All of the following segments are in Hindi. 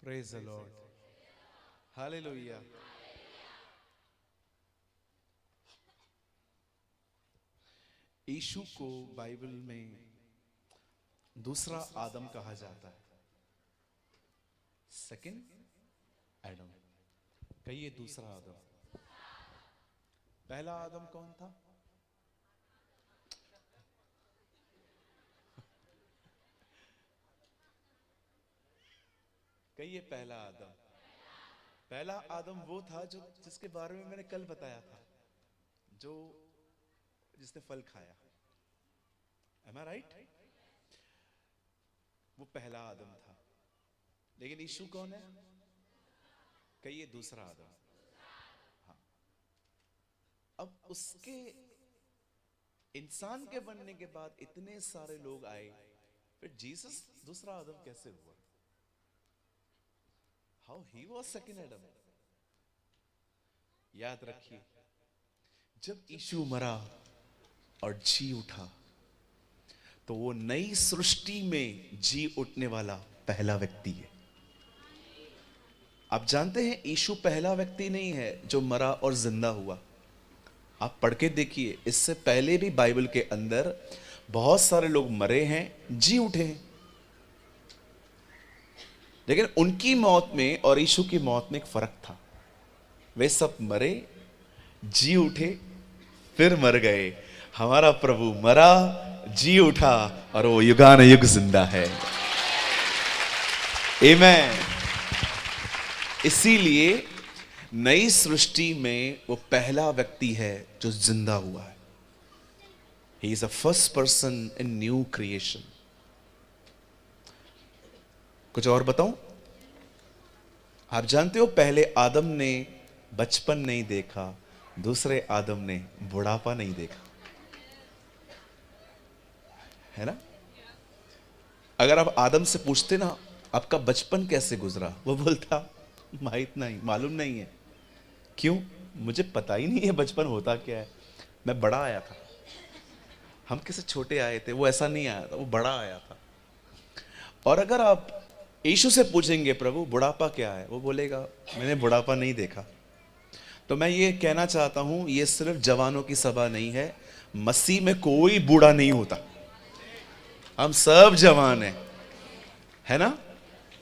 Praise the Lord, hallelujah. यीशु को बाइबल में दूसरा आदम कहा जाता है, सेकंड एडम। कहिए दूसरा आदम। पहला आदम कौन था? कहिए पहला आदम। पहला आदम वो था जो जिसके बारे में मैंने कल बताया था, जो जिसने फल खाया। एम आई राइट? वो पहला आदम था। लेकिन यीशु कौन है? कहिए दूसरा आदम। हाँ, अब उसके इंसान के बनने के बाद इतने सारे लोग आए, फिर जीसस दूसरा आदम कैसे हुआ? How he was second Adam? याद रखिए, जब यीशु मरा और जी उठा, तो वो नई सृष्टि में जी उठने वाला पहला व्यक्ति है। आप जानते हैं यीशु पहला व्यक्ति नहीं है जो मरा और जिंदा हुआ। आप पढ़ के देखिए, इससे पहले भी बाइबल के अंदर बहुत सारे लोग मरे हैं, जी उठे हैं। लेकिन उनकी मौत में और यीशु की मौत में एक फर्क था। वे सब मरे, जी उठे, फिर मर गए। हमारा प्रभु मरा, जी उठा और वो युगान युग जिंदा है। आमेन। इसीलिए नई सृष्टि में वो पहला व्यक्ति है जो जिंदा हुआ है। He is the first person in new creation. कुछ और बताऊं? आप जानते हो, पहले आदम ने बचपन नहीं देखा, दूसरे आदम ने बुढ़ापा नहीं देखा, है ना? अगर आप आदम से पूछते ना, आपका बचपन कैसे गुजरा, वो बोलता माहित नहीं, मालूम नहीं है। क्यों? मुझे पता ही नहीं है बचपन होता क्या है। मैं बड़ा आया था, हम किसी छोटे आए थे, वो ऐसा नहीं आया था, वो बड़ा आया था। और अगर आप यीशु से पूछेंगे प्रभु बुढ़ापा क्या है, वो बोलेगा मैंने बुढ़ापा नहीं देखा। तो मैं ये कहना चाहता हूं, ये सिर्फ जवानों की सभा नहीं है। मसीह में कोई बूढ़ा नहीं होता, हम सब जवान हैं, है ना?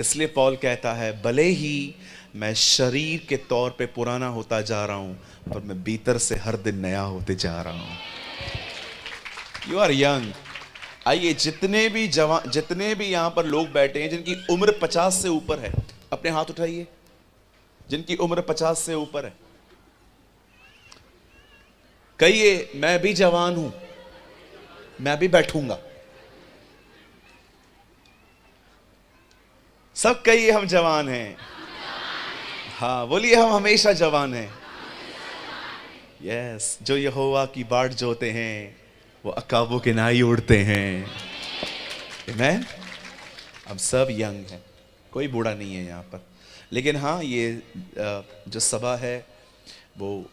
इसलिए पौल कहता है, भले ही मैं शरीर के तौर पे पुराना होता जा रहा हूं, पर मैं भीतर से हर दिन नया होते जा रहा हूं। You are young. आइए, जितने भी यहां पर लोग बैठे हैं जिनकी उम्र 50 से ऊपर है, अपने हाथ उठाइए। जिनकी उम्र 50 से ऊपर है, कहिए मैं भी जवान हूं, मैं भी बैठूंगा। सब कहिए हम जवान हैं। हाँ बोलिए, हम हमेशा जवान हैं। यस, जो यहोवा की बाट जोते हैं वो अकाबों के नाई उड़ते हैं। आमेन। हम सब यंग हैं, कोई बूढ़ा नहीं है यहाँ पर। लेकिन हाँ, ये जो सभा है वो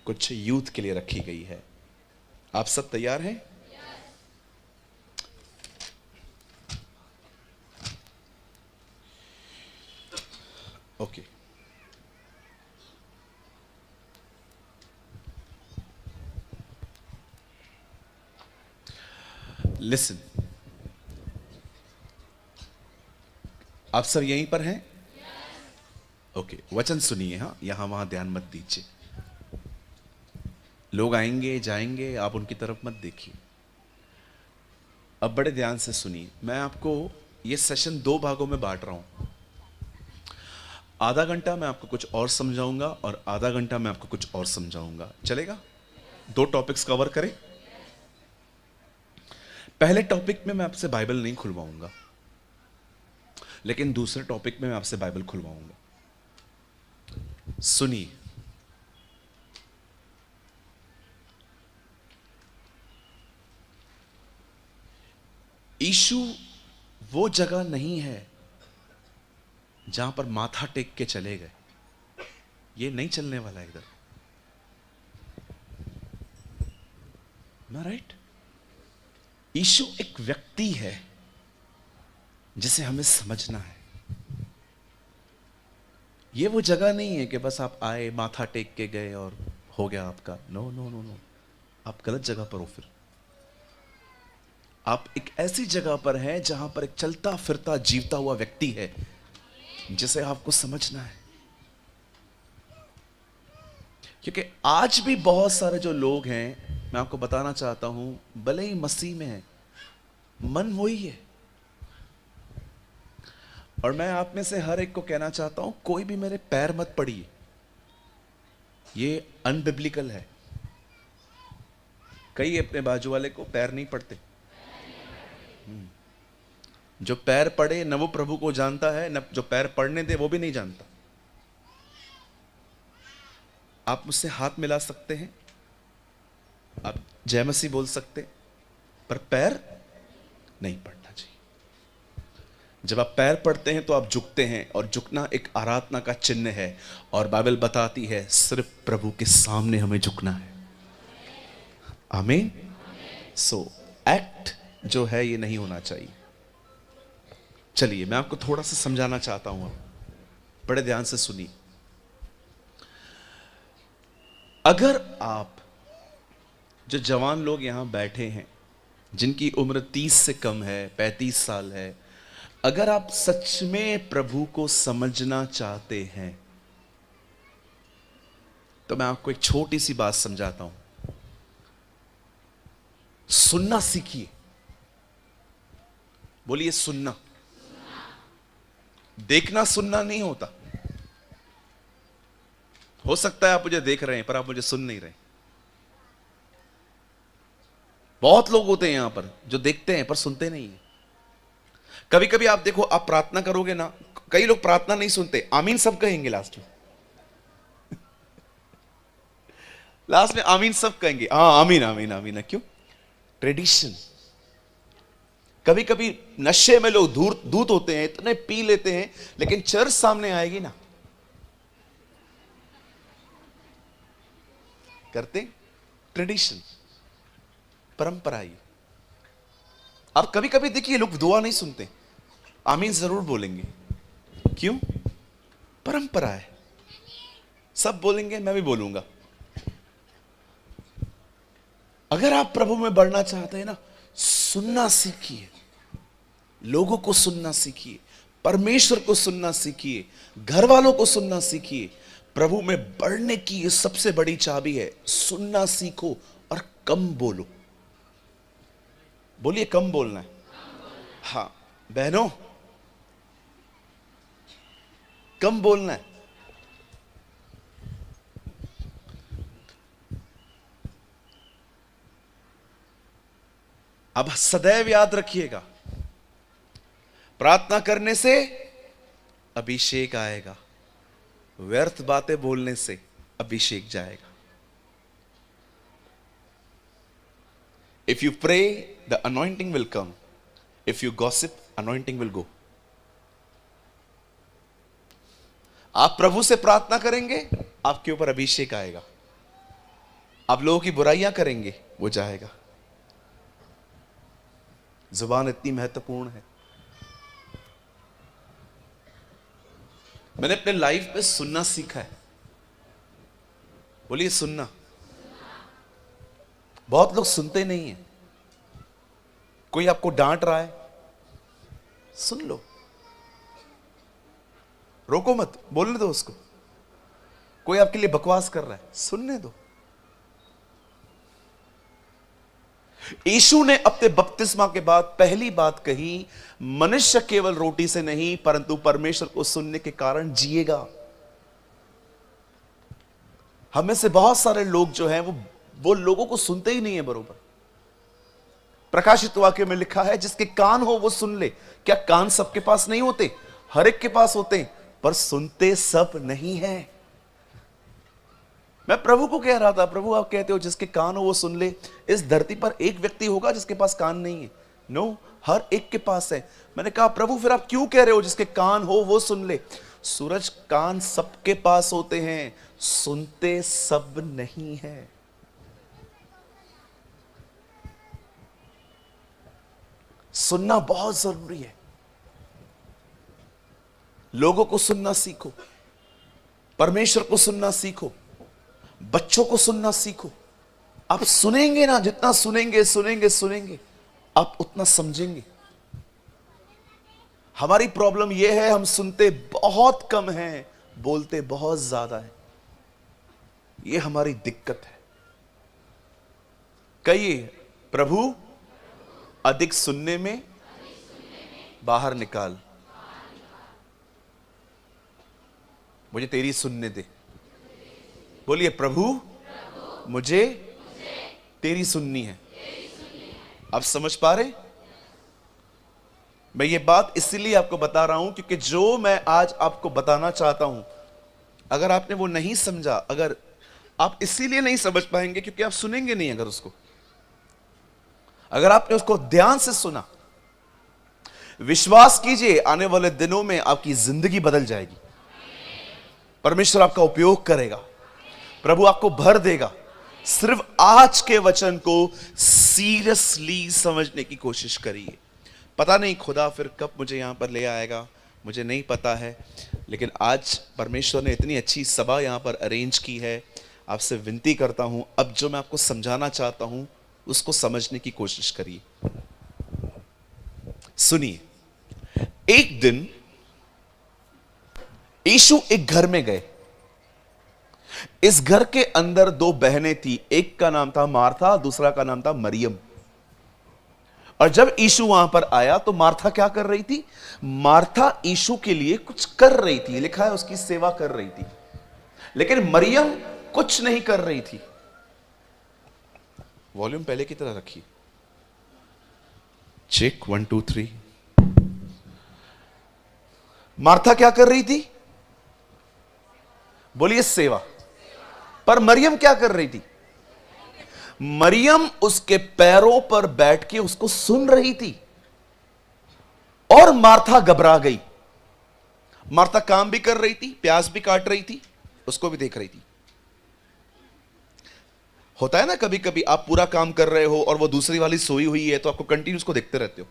कुछ यूथ के लिए रखी गई है। आप सब तैयार हैं? ओके। लिसन, आप सब यहीं पर हैं? ओके, वचन सुनिए। हाँ, यहां वहां ध्यान मत दीजिए। लोग आएंगे जाएंगे, आप उनकी तरफ मत देखिए। अब बड़े ध्यान से सुनिए। मैं आपको ये सेशन 2 भागों में बांट रहा हूं। आधा घंटा मैं आपको कुछ और समझाऊंगा और आधा घंटा मैं आपको कुछ और समझाऊंगा। चलेगा? 2 टॉपिक्स कवर करें। पहले टॉपिक में मैं आपसे बाइबल नहीं खुलवाऊंगा, लेकिन दूसरे टॉपिक में मैं आपसे बाइबल खुलवाऊंगा। सुनिए, यीशु वो जगह नहीं है जहां पर माथा टेक के चले गए। ये नहीं चलने वाला इधर। राइट? यीशु एक व्यक्ति है जिसे हमें समझना है। ये वो जगह नहीं है कि बस आप आए, माथा टेक के गए और हो गया आपका। नो नो नो नो, आप गलत जगह पर हो। फिर आप एक ऐसी जगह पर हैं जहां पर एक चलता फिरता जीवता हुआ व्यक्ति है जिसे आपको समझना है। क्योंकि आज भी बहुत सारे जो लोग हैं, मैं आपको बताना चाहता हूं, भले ही मसीह में है, मन वही है। और मैं आप में से हर एक को कहना चाहता हूं, कोई भी मेरे पैर मत पड़िए, ये अनबिब्लिकल है। कई अपने बाजू वाले को पैर नहीं पड़ते। जो पैर पड़े न वो प्रभु को जानता है, न जो पैर पड़ने दे वो भी नहीं जानता। आप मुझसे हाथ मिला सकते हैं, आप जय मसीह बोल सकते, पर पैर नहीं पड़ना चाहिए। जब आप पैर पड़ते हैं तो आप झुकते हैं, और झुकना एक आराधना का चिन्ह है। और बाइबल बताती है सिर्फ प्रभु के सामने हमें झुकना है। आमीन। सो एक्ट जो है ये नहीं होना चाहिए। चलिए मैं आपको थोड़ा सा समझाना चाहता हूं, बड़े ध्यान से सुनिए। अगर आप जो जवान लोग यहां बैठे हैं, जिनकी उम्र 30 से कम है, 35 साल है, अगर आप सच में प्रभु को समझना चाहते हैं तो मैं आपको एक छोटी सी बात समझाता हूं। सुनना सीखिए। बोलिए सुनना। देखना सुनना नहीं होता। हो सकता है आप मुझे देख रहे हैं पर आप मुझे सुन नहीं रहे। बहुत लोग होते हैं यहां पर जो देखते हैं पर सुनते नहीं हैं। कभी कभी आप देखो, आप प्रार्थना करोगे ना, कई लोग प्रार्थना नहीं सुनते, आमीन सब कहेंगे लास्ट में। लास्ट में आमीन सब कहेंगे, हाँ आमीन आमीन आमीन। क्यों? ट्रेडिशन। कभी कभी नशे में लोग दूत होते हैं, इतने पी लेते हैं, लेकिन चर्च सामने आएगी ना, करते ट्रेडिशन, परंपरा। ही आप कभी कभी देखिए लोग दुआ नहीं सुनते, आमीन जरूर बोलेंगे। क्यों? परंपरा है, सब बोलेंगे मैं भी बोलूंगा। अगर आप प्रभु में बढ़ना चाहते हैं ना, सुनना सीखिए, लोगों को सुनना सीखिए, परमेश्वर को सुनना सीखिए, घर वालों को सुनना सीखिए। प्रभु में बढ़ने की ये सबसे बड़ी चाबी है, सुनना सीखो और कम बोलो। बोलिए कम बोलना है। हाँ बहनों, कम बोलना है। अब सदैव याद रखिएगा, प्रार्थना करने से अभिषेक आएगा, व्यर्थ बातें बोलने से अभिषेक जाएगा। If you pray, the anointing will come. If you gossip, anointing will go. आप प्रभु से प्रार्थना करेंगे, आपके ऊपर अभिषेक आएगा। आप लोगों की बुराइयां करेंगे, वो जाएगा। जुबान इतनी महत्वपूर्ण है। मैंने अपने लाइफ में सुनना सीखा है। बोलिए सुनना। बहुत लोग सुनते नहीं हैं। कोई आपको डांट रहा है, सुन लो, रोको मत, बोलने दो उसको। कोई आपके लिए बकवास कर रहा है, सुनने दो। यीशु ने अपने बपतिस्मा के बाद पहली बात कही, मनुष्य केवल रोटी से नहीं परंतु परमेश्वर को सुनने के कारण जिएगा। हमें से बहुत सारे लोग जो हैं वो लोगों को सुनते ही नहीं है बरोबर। प्रकाशित वाक्य में लिखा है, जिसके कान हो वो सुन ले। क्या कान सबके पास नहीं होते? हर एक के पास होते हैं, पर सुनते सब नहीं है। मैं प्रभु को कह रहा था, प्रभु आप कहते हो जिसके कान हो वो सुन ले। इस धरती पर एक व्यक्ति होगा जिसके पास कान नहीं है? नो, हर एक के पास है। मैंने कहा प्रभु फिर आप क्यों कह रहे हो जिसके कान हो वो सुन ले? सूरज, कान सबके पास होते हैं, सुनते सब नहीं है। सुनना बहुत जरूरी है। लोगों को सुनना सीखो। परमेश्वर को सुनना सीखो, बच्चों को सुनना सीखो। आप सुनेंगे ना, जितना सुनेंगे सुनेंगे सुनेंगे आप उतना समझेंगे। हमारी प्रॉब्लम यह है, हम सुनते बहुत कम हैं, बोलते बहुत ज्यादा है। यह हमारी दिक्कत है। कहिए, प्रभु अधिक सुनने में बाहर निकाल, मुझे तेरी सुनने दे। बोलिए, प्रभु मुझे तेरी सुननी है। आप समझ पा रहे? मैं ये बात इसीलिए आपको बता रहा हूं क्योंकि जो मैं आज आपको बताना चाहता हूं, अगर आपने वो नहीं समझा, अगर आप इसीलिए नहीं समझ पाएंगे क्योंकि आप सुनेंगे नहीं। अगर आपने उसको ध्यान से सुना, विश्वास कीजिए आने वाले दिनों में आपकी जिंदगी बदल जाएगी। परमेश्वर आपका उपयोग करेगा, प्रभु आपको भर देगा। सिर्फ आज के वचन को सीरियसली समझने की कोशिश करिए। पता नहीं खुदा फिर कब मुझे यहां पर ले आएगा, मुझे नहीं पता है, लेकिन आज परमेश्वर ने इतनी अच्छी सभा यहां पर अरेंज की है। आपसे विनती करता हूं, अब जो मैं आपको समझाना चाहता हूं उसको समझने की कोशिश करिए। सुनिए, एक दिन यीशु एक घर में गए। इस घर के अंदर दो बहनें थी, एक का नाम था मार्था, दूसरा का नाम था मरियम। और जब यीशु वहां पर आया तो मार्था क्या कर रही थी? मार्था यीशु के लिए कुछ कर रही थी, लिखा है उसकी सेवा कर रही थी। लेकिन मरियम कुछ नहीं कर रही थी। वॉल्यूम पहले की तरह रखिए। चेक 1 2 3। मार्था क्या कर रही थी? बोलिए, सेवा। पर मरियम क्या कर रही थी? मरियम उसके पैरों पर बैठ के उसको सुन रही थी। और मार्था घबरा गई। मार्था काम भी कर रही थी, प्याज भी काट रही थी, उसको भी देख रही थी। होता है ना, कभी कभी आप पूरा काम कर रहे हो और वो दूसरी वाली सोई हुई है तो आपको कंटिन्यू उसको देखते रहते हो।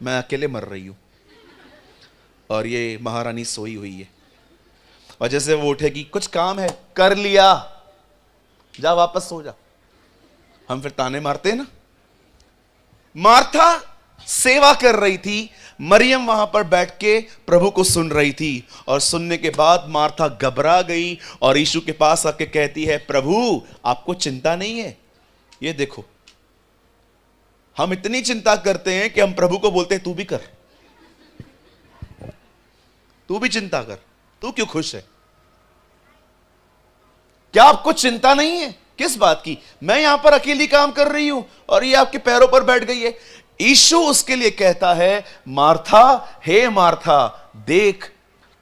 मैं अकेले मर रही हूं और ये महारानी सोई हुई है, और जैसे वो उठेगी, कुछ काम है, कर लिया, जा वापस सो जा। हम फिर ताने मारते हैं ना। मार्था सेवा कर रही थी, मरियम वहां पर बैठ के प्रभु को सुन रही थी। और सुनने के बाद मार्था घबरा गई और यीशु के पास आके कहती है, प्रभु आपको चिंता नहीं है? ये देखो, हम इतनी चिंता करते हैं कि हम प्रभु को बोलते हैं तू भी कर, तू भी चिंता कर, तू क्यों खुश है? क्या आपको चिंता नहीं है? किस बात की? मैं यहां पर अकेली काम कर रही हूं और ये आपके पैरों पर बैठ गई है। यीशु उसके लिए कहता है, मार्था, हे मार्था, देख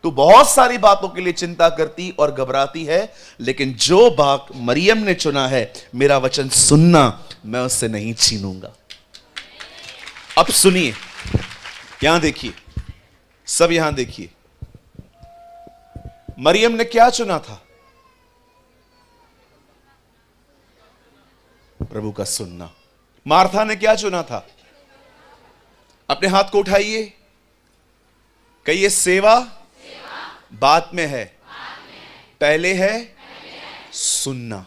तू बहुत सारी बातों के लिए चिंता करती और घबराती है, लेकिन जो बात मरियम ने चुना है, मेरा वचन सुनना, मैं उससे नहीं छीनूंगा। अब सुनिए, यहां देखिए, सब यहां देखिए, मरियम ने क्या चुना था? प्रभु का सुनना। मार्था ने क्या चुना था? अपने हाथ को उठाइए, कहिए, सेवा बाद में है, पहले है सुनना।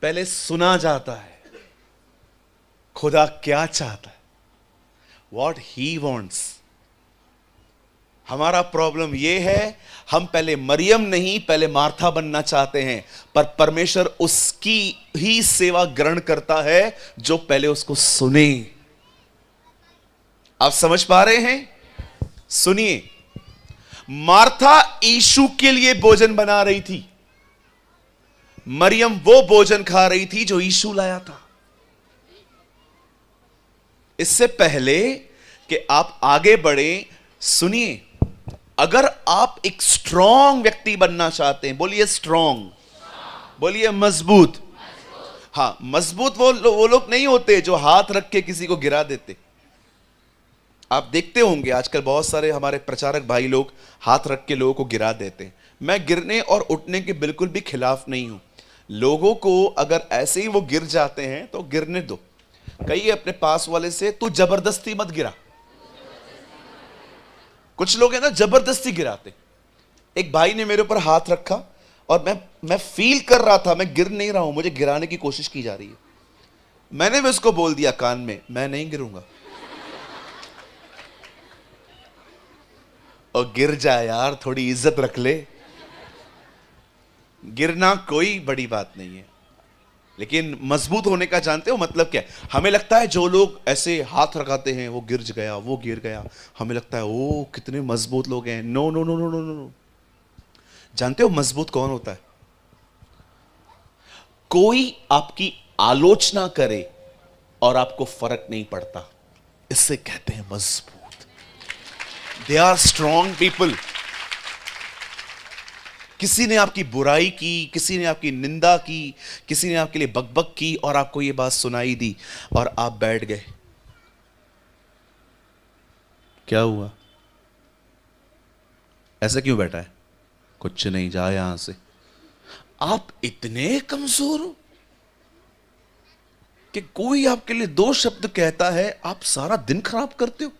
पहले सुना जाता है खुदा क्या चाहता है, वॉट ही वॉन्ट्स। हमारा प्रॉब्लम यह है, हम पहले मरियम नहीं, पहले मार्था बनना चाहते हैं। पर परमेश्वर उसकी ही सेवा ग्रहण करता है जो पहले उसको सुने। आप समझ पा रहे हैं? सुनिए, मार्था यीशु के लिए भोजन बना रही थी, मरियम वो भोजन खा रही थी जो यीशु लाया था। इससे पहले कि आप आगे बढ़े, सुनिए, अगर आप एक स्ट्रांग व्यक्ति बनना चाहते हैं, बोलिए स्ट्रांग, बोलिए मजबूत। हाँ, मजबूत वो लोग नहीं होते जो हाथ रख के किसी को गिरा देते। आप देखते होंगे आजकल बहुत सारे हमारे प्रचारक भाई लोग हाथ रख के लोगों को गिरा देते हैं। मैं गिरने और उठने के बिल्कुल भी खिलाफ नहीं हूं। लोगों को अगर ऐसे ही वो गिर जाते हैं तो गिरने दो। कहिए अपने पास वाले से, तू जबरदस्ती मत गिरा। कुछ लोग हैं ना जबरदस्ती गिराते। एक भाई ने मेरे ऊपर हाथ रखा और मैं फील कर रहा था मैं गिर नहीं रहा हूं, मुझे गिराने की कोशिश की जा रही है। मैंने भी उसको बोल दिया कान में, मैं नहीं गिरूंगा। और गिर जाए यार, थोड़ी इज्जत रख ले। गिरना कोई बड़ी बात नहीं है, लेकिन मजबूत होने का जानते हो मतलब क्या है? हमें लगता है जो लोग ऐसे हाथ लगाते हैं वो गिर गया, वो गिर गया, हमें लगता है ओ कितने मजबूत लोग हैं। No no no no no no. जानते हो मजबूत कौन होता है? कोई आपकी आलोचना करे और आपको फर्क नहीं पड़ता, इससे कहते हैं मजबूत। They are strong people. किसी ने आपकी बुराई की, किसी ने आपकी निंदा की, किसी ने आपके लिए बकबक की और आपको यह बात सुनाई दी और आप बैठ गए। क्या हुआ? ऐसा क्यों बैठा है? कुछ नहीं, जा यहां से। आप इतने कमजोर हो कि कोई आपके लिए दो शब्द कहता है आप सारा दिन खराब करते हो।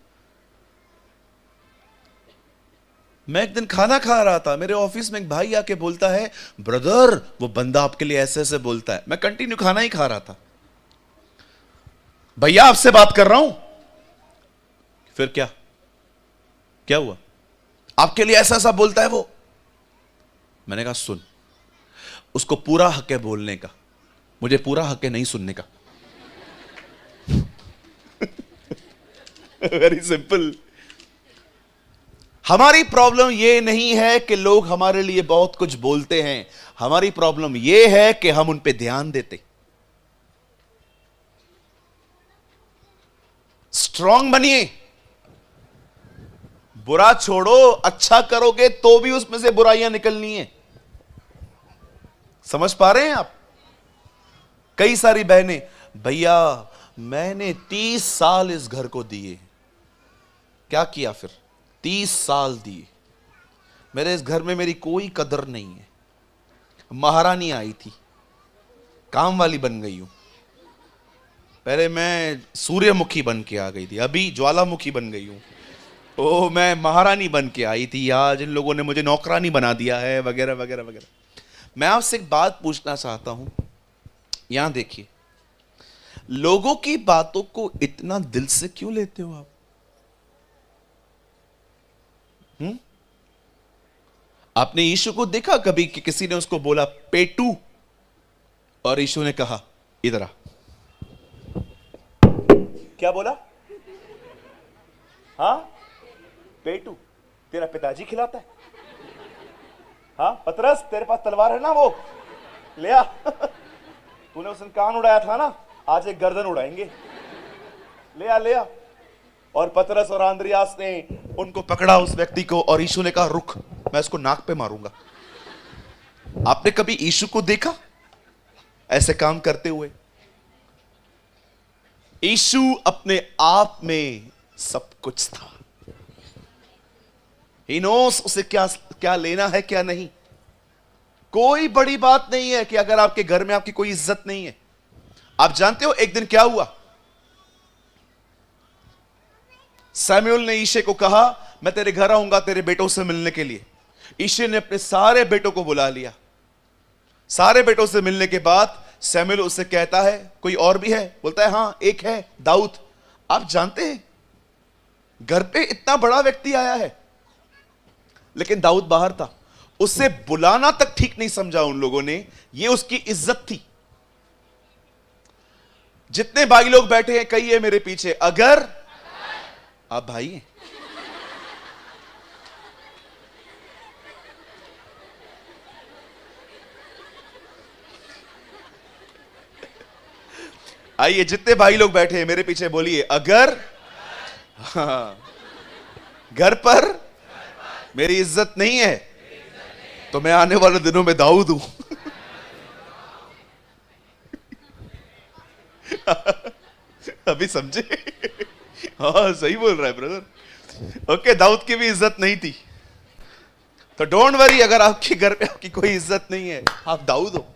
मैं एक दिन खाना खा रहा था, मेरे ऑफिस में एक भाई आके बोलता है ब्रदर वो बंदा आपके लिए ऐसे ऐसे बोलता है। मैं कंटिन्यू खाना ही खा रहा था। भैया आपसे बात कर रहा हूं। फिर क्या क्या हुआ? आपके लिए ऐसा ऐसा बोलता है वो। मैंने कहा सुन, उसको पूरा हक है बोलने का, मुझे पूरा हक है नहीं सुनने का। Very simple. हमारी प्रॉब्लम यह नहीं है कि लोग हमारे लिए बहुत कुछ बोलते हैं, हमारी प्रॉब्लम यह है कि हम उन पे ध्यान देते। स्ट्रांग बनिए, बुरा छोड़ो, अच्छा करोगे तो भी उसमें से बुराइयां निकलनी है। समझ पा रहे हैं आप? कई सारी बहनें, भैया मैंने 30 साल इस घर को दिए। क्या किया फिर? 30 साल दिए, मेरे इस घर में मेरी कोई कदर नहीं है। महारानी आई थी, काम वाली बन गई हूं। पहले मैं सूर्यमुखी बन के आ गई थी, अभी ज्वालामुखी बन गई हूं। ओ मैं महारानी बन के आई थी, या जिन लोगों ने मुझे नौकरानी बना दिया है, वगैरह वगैरह वगैरह। मैं आपसे एक बात पूछना चाहता हूं, यहां देखिए, लोगों की बातों को इतना दिल से क्यों लेते हो आप? आपने यीशु को देखा कभी कि किसी ने उसको बोला पेटू और यीशु ने कहा इधर आ? क्या बोला? हाँ पेटू तेरा पिताजी खिलाता है। हाँ पतरस तेरे पास तलवार है ना, वो ले आ। तूने उस दिन कान उड़ाया था ना, आज एक गर्दन उड़ाएंगे, ले आ ले आ। और पतरस और आंद्रियास ने उनको पकड़ा उस व्यक्ति को, और यीशु ने कहा रुक, मैं इसको नाक पे मारूंगा। आपने कभी यीशु को देखा ऐसे काम करते हुए? यीशु अपने आप में सब कुछ था। He knows उसे क्या क्या लेना है क्या नहीं। कोई बड़ी बात नहीं है कि अगर आपके घर में आपकी कोई इज्जत नहीं है। आप जानते हो एक दिन क्या हुआ? सैमुअल ने यीशे को कहा मैं तेरे घर आऊंगा तेरे बेटों से मिलने के लिए। यीशे ने अपने सारे बेटों को बुला लिया। सारे बेटों से मिलने के बाद सैमुअल उससे कहता है कोई और भी है? बोलता है हाँ एक है, दाऊद। आप जानते हैं घर पे इतना बड़ा व्यक्ति आया है, लेकिन दाऊद बाहर था। उसे बुलाना तक ठीक नहीं समझा उन लोगों ने, ये उसकी इज्जत थी। जितने भाई लोग बैठे हैं कहिए मेरे पीछे, अगर आप भाई हैं, आइए जितने भाई लोग बैठे हैं मेरे पीछे बोलिए अगर हाँ, घर पर मेरी इज्जत नहीं है तो मैं आने वाले दिनों में दाऊद हूं। अभी समझे? हाँ सही बोल रहा है ब्रदर। ओके दाऊद की भी इज्जत नहीं थी, तो डोंट वरी अगर आपके घर पे आपकी कोई इज्जत नहीं है, आप दाऊद हो।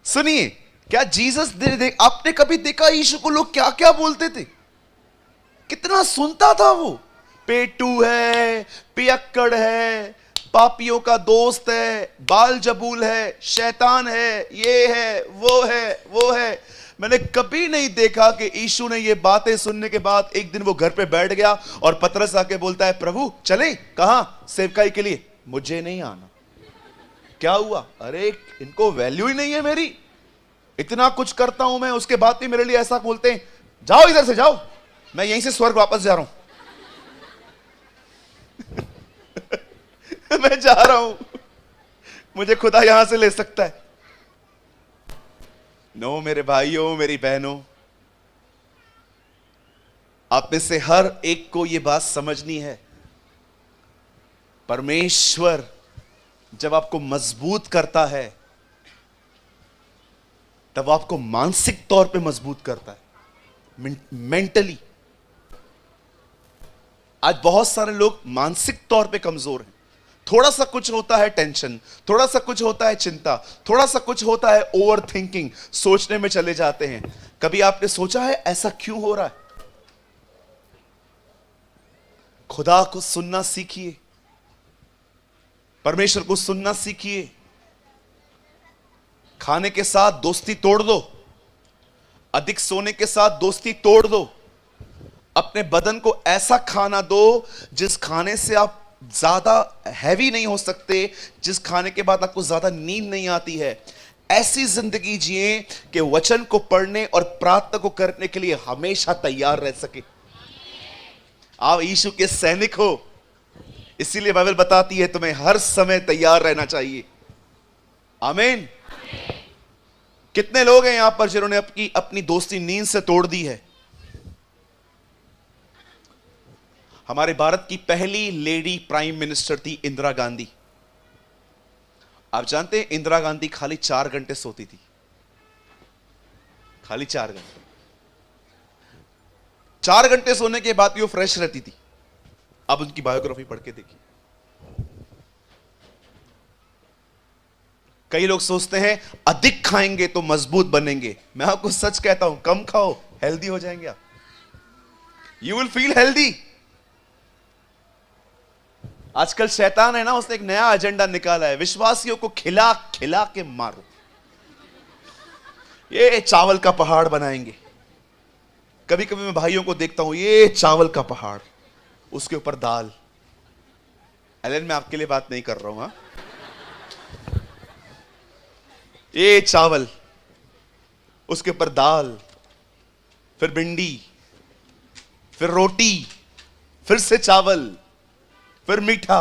सुनिए, क्या जीसस आपने कभी देखा यीशु को लोग क्या क्या बोलते थे? कितना सुनता था वो, पेटू है, पियक्कड़ है, पापियों का दोस्त है, बाल जबूल है, शैतान है, ये है, वो है। मैंने कभी नहीं देखा कि यीशु ने ये बातें सुनने के बाद एक दिन वो घर पे बैठ गया और पतरस आके बोलता है, प्रभु चले कहां सेवकाई के लिए? मुझे नहीं आना। क्या हुआ? अरे इनको वैल्यू ही नहीं है मेरी, इतना कुछ करता हूं मैं, उसके बाद भी मेरे लिए ऐसा बोलते हैं। जाओ इधर से जाओ, मैं यहीं से स्वर्ग वापस जा रहा हूं। मैं जा रहा हूं, मुझे खुदा यहां से ले सकता है। नो मेरे भाइयों, मेरी बहनों, आप में से हर एक को यह बात समझनी है, परमेश्वर जब आपको मजबूत करता है तब आपको मानसिक तौर पे मजबूत करता है, मेंटली। आज बहुत सारे लोग मानसिक तौर पे कमजोर हैं। थोड़ा सा कुछ होता है टेंशन, थोड़ा सा कुछ होता है चिंता, थोड़ा सा कुछ होता है ओवर थिंकिंग, सोचने में चले जाते हैं। कभी आपने सोचा है ऐसा क्यों हो रहा है? खुदा को सुनना सीखिए, परमेश्वर को सुनना सीखिए। खाने के साथ दोस्ती तोड़ दो, अधिक सोने के साथ दोस्ती तोड़ दो। अपने बदन को ऐसा खाना दो जिस खाने से आप ज्यादा हैवी नहीं हो सकते, जिस खाने के बाद आपको ज्यादा नींद नहीं आती है। ऐसी जिंदगी जिए कि वचन को पढ़ने और प्रार्थना को करने के लिए हमेशा तैयार रह सके। आप यीशु के सैनिक हो, इसीलिए बाइबल बताती है तुम्हें हर समय तैयार रहना चाहिए। आमीन। कितने लोग हैं यहां पर जिन्होंने अपनी दोस्ती नींद से तोड़ दी है? हमारे भारत की पहली लेडी प्राइम मिनिस्टर थी इंदिरा गांधी। आप जानते हैं इंदिरा गांधी खाली 4 घंटे सोती थी, खाली 4 घंटे। 4 घंटे सोने के बाद भी वो फ्रेश रहती थी। अब उनकी बायोग्राफी पढ़ के देखिए। कई लोग सोचते हैं अधिक खाएंगे तो मजबूत बनेंगे। मैं आपको सच कहता हूं, कम खाओ, हेल्दी हो जाएंगे आप। You will feel healthy. आजकल शैतान है ना, उसने एक नया एजेंडा निकाला है, विश्वासियों को खिला खिला के मारो। ये चावल का पहाड़ बनाएंगे। कभी कभी मैं भाइयों को देखता हूं, ये चावल का पहाड़, उसके ऊपर दाल। एलन, मैं आपके लिए बात नहीं कर रहा हूं। ये चावल, उसके ऊपर दाल, फिर भिंडी, फिर रोटी, फिर से चावल, फिर मीठा।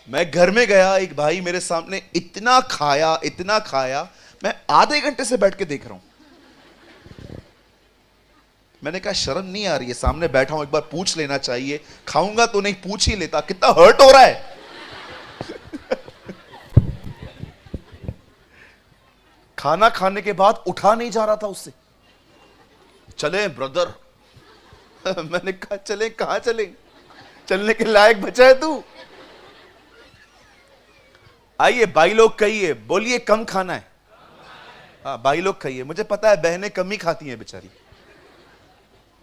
मैं घर में गया, एक भाई मेरे सामने इतना खाया, मैं आधे घंटे से बैठ के देख रहा हूं। मैंने कहा शर्म नहीं आ रही है, सामने बैठा हूं, एक बार पूछ लेना चाहिए। खाऊंगा तो नहीं, पूछ ही लेता, कितना हर्ट हो रहा है। खाना खाने के बाद उठा नहीं जा रहा था उससे। चले ब्रदर। मैंने कहा चले, कहां चले? चलने के लायक बचा है तू? आइए भाई लोग कहिए, बोलिए कम खाना है। हाँ भाई लोग कहिए। मुझे पता है बहनें कम ही खाती हैं बेचारी।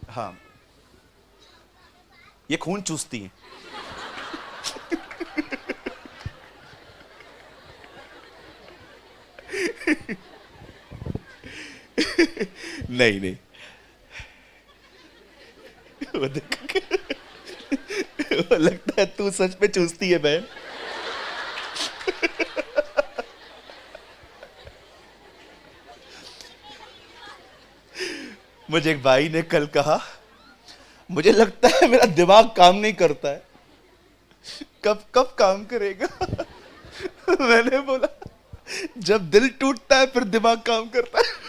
हाँ, ये खून चूसती हैं। नहीं नहीं, वो लगता है तू सच में चूसती है बहन। मुझे एक भाई ने कल कहा, मुझे लगता है मेरा दिमाग काम नहीं करता है, कब कब काम करेगा? मैंने बोला जब दिल टूटता है फिर दिमाग काम करता है।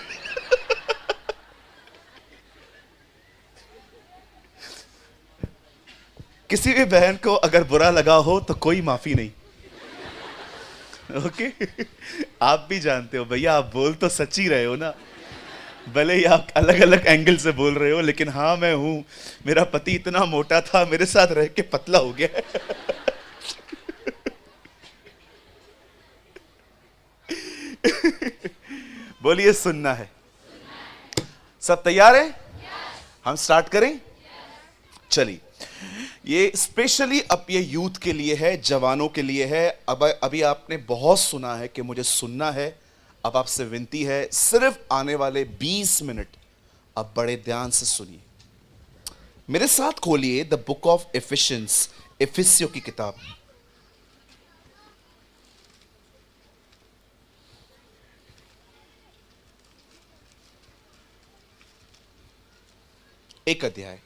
किसी भी बहन को अगर बुरा लगा हो तो कोई माफी नहीं। ओके? आप भी जानते हो भैया, आप बोल तो सच्ची रहे हो ना, भले ही आप अलग अलग एंगल से बोल रहे हो, लेकिन हाँ मैं हूं। मेरा पति इतना मोटा था, मेरे साथ रह के पतला हो गया। बोलिए सुनना है। सब तैयार है? हम स्टार्ट करें? चलिए, ये स्पेशली अब ये यूथ के लिए है, जवानों के लिए है। अब अभी आपने बहुत सुना है कि मुझे सुनना है। अब आपसे विनती है, सिर्फ आने वाले 20 मिनट अब बड़े ध्यान से सुनिए। मेरे साथ खोलिए द बुक ऑफ एफिशियंस, एफिसियों की किताब। एक अध्याय,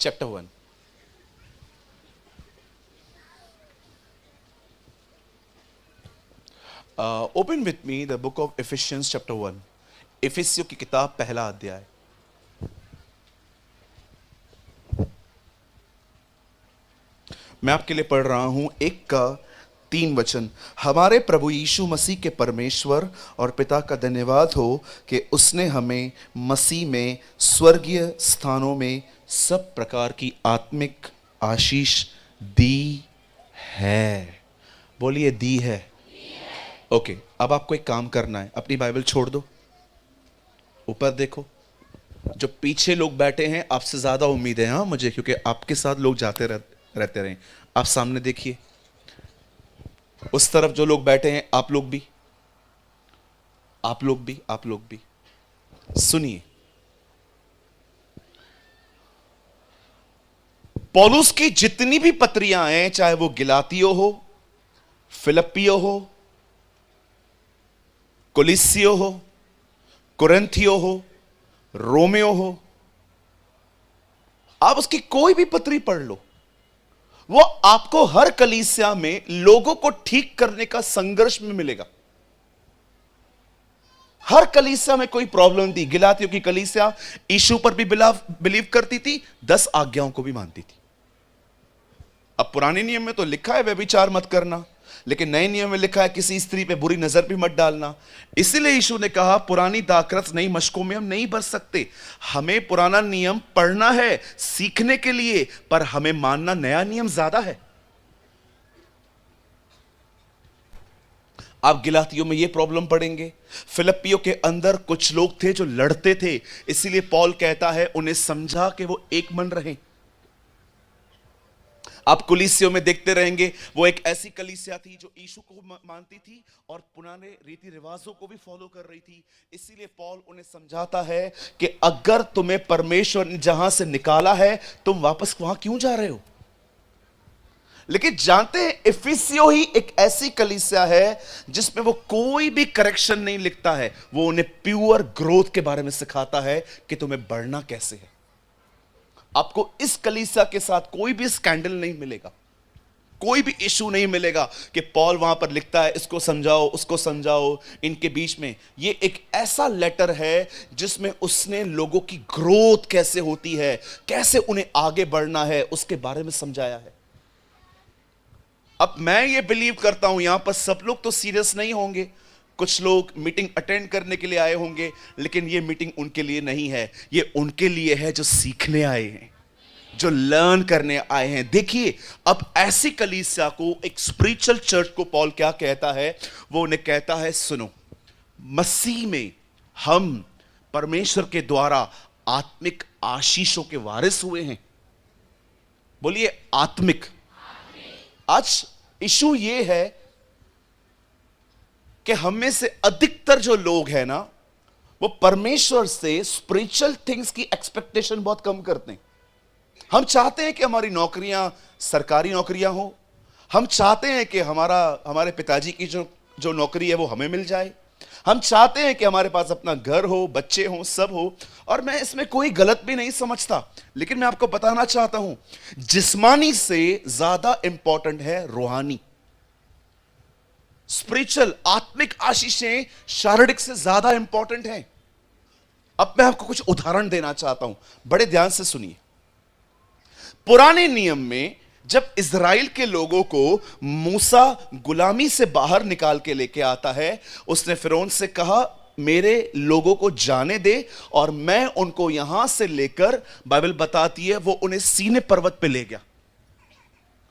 chapter 1। Open with me the book of efficiency chapter 1। एफिसियों की किताब, पहला अध्याय। मैं आपके लिए पढ़ रहा हूं 1 का 3 वचन। हमारे प्रभु यीशु मसीह के परमेश्वर और पिता का धन्यवाद हो कि उसने हमें मसीह में स्वर्गीय स्थानों में सब प्रकार की आत्मिक आशीष दी है। बोलिए, दी है। ओके, अब आपको एक काम करना है, अपनी बाइबल छोड़ दो, ऊपर देखो। जो पीछे लोग बैठे हैं, आपसे ज्यादा उम्मीद है हाँ मुझे, क्योंकि आपके साथ लोग जाते रहते रहे। आप सामने देखिए, उस तरफ जो लोग बैठे हैं, आप लोग भी, आप लोग भी, आप लोग भी सुनिए। पौलुस की जितनी भी पत्रियां हैं, चाहे वो गिलातियो हो, फिलिप्पियो हो, कोलिसियो हो, कुरिन्थियो हो, रोमियो हो, आप उसकी कोई भी पत्री पढ़ लो, वो आपको हर कलीसिया में लोगों को ठीक करने का संघर्ष में मिलेगा। हर कलीसिया में कोई प्रॉब्लम थी। गिलातियों की कलीसिया यीशु पर भी बिलीव करती थी, 10 आज्ञाओं को भी मानती थी। अब पुराने नियम में तो लिखा है व्यभिचार मत करना, लेकिन नए नियम में लिखा है किसी स्त्री पे बुरी नजर भी मत डालना। इसीलिए यीशु ने कहा, पुरानी दाखरस नई मशकों में हम नहीं भर सकते। हमें पुराना नियम पढ़ना है सीखने के लिए, पर हमें मानना नया नियम ज्यादा है। आप गिलातियों में यह प्रॉब्लम पढ़ेंगे। फिलिप्पियों के अंदर कुछ लोग थे जो लड़ते थे, इसीलिए पौल कहता है उन्हें समझा कि वो एक मन रहें। आप कुलीसियों में देखते रहेंगे, वो एक ऐसी कलीसिया थी जो यीशु को मानती थी और पुराने रीति रिवाजों को भी फॉलो कर रही थी। इसीलिए पौल उन्हें समझाता है कि अगर तुम्हें परमेश्वर ने जहां से निकाला है, तुम वापस वहां क्यों जा रहे हो। लेकिन जानते हैं, इफिसियो ही एक ऐसी कलीसिया है जिसमें वो कोई भी करेक्शन नहीं लिखता है। वो उन्हें प्योर ग्रोथ के बारे में सिखाता है कि तुम्हें बढ़ना कैसे है। आपको इस कलीसिया के साथ कोई भी स्कैंडल नहीं मिलेगा, कोई भी इशू नहीं मिलेगा कि पॉल वहां पर लिखता है इसको समझाओ उसको समझाओ। इनके बीच में ये एक ऐसा लेटर है जिसमें उसने लोगों की ग्रोथ कैसे होती है, कैसे उन्हें आगे बढ़ना है, उसके बारे में समझाया है। अब मैं ये बिलीव करता हूं, यहां पर सब लोग तो सीरियस नहीं होंगे, कुछ लोग मीटिंग अटेंड करने के लिए आए होंगे, लेकिन ये मीटिंग उनके लिए नहीं है। ये उनके लिए है जो सीखने आए हैं, जो लर्न करने आए हैं। देखिए, अब ऐसी कलीसिया को, एक स्पिरिचुअल चर्च को पॉल क्या कहता है, वो उन्हें कहता है सुनो, मसीह में हम परमेश्वर के द्वारा आत्मिक आशीषों के वारिस हुए हैं। बोलिए, आत्मिक। आज इशू ये है कि हम में से अधिकतर जो लोग हैं ना, वो परमेश्वर से स्पिरिचुअल थिंग्स की एक्सपेक्टेशन बहुत कम करते हैं। हम चाहते हैं कि हमारी नौकरियां सरकारी नौकरियां हो, हम चाहते हैं कि हमारे पिताजी की जो नौकरी है वो हमें मिल जाए, हम चाहते हैं कि हमारे पास अपना घर हो, बच्चे हो, सब हो। और मैं इसमें कोई गलत भी नहीं समझता, लेकिन मैं आपको बताना चाहता हूं, जिस्मानी से ज्यादा इंपॉर्टेंट है रूहानी, स्पिरिचुअल, आत्मिक आशीषें शारीरिक से ज्यादा इंपॉर्टेंट हैं। अब मैं आपको कुछ उदाहरण देना चाहता हूं, बड़े ध्यान से सुनिए। पुराने नियम में जब इज़राइल के लोगों को मूसा गुलामी से बाहर निकाल के लेके आता है, उसने फिरौन से कहा मेरे लोगों को जाने दे और मैं उनको यहां से लेकर, बाइबल बताती है वो उन्हें सीने पर्वत पे ले गया।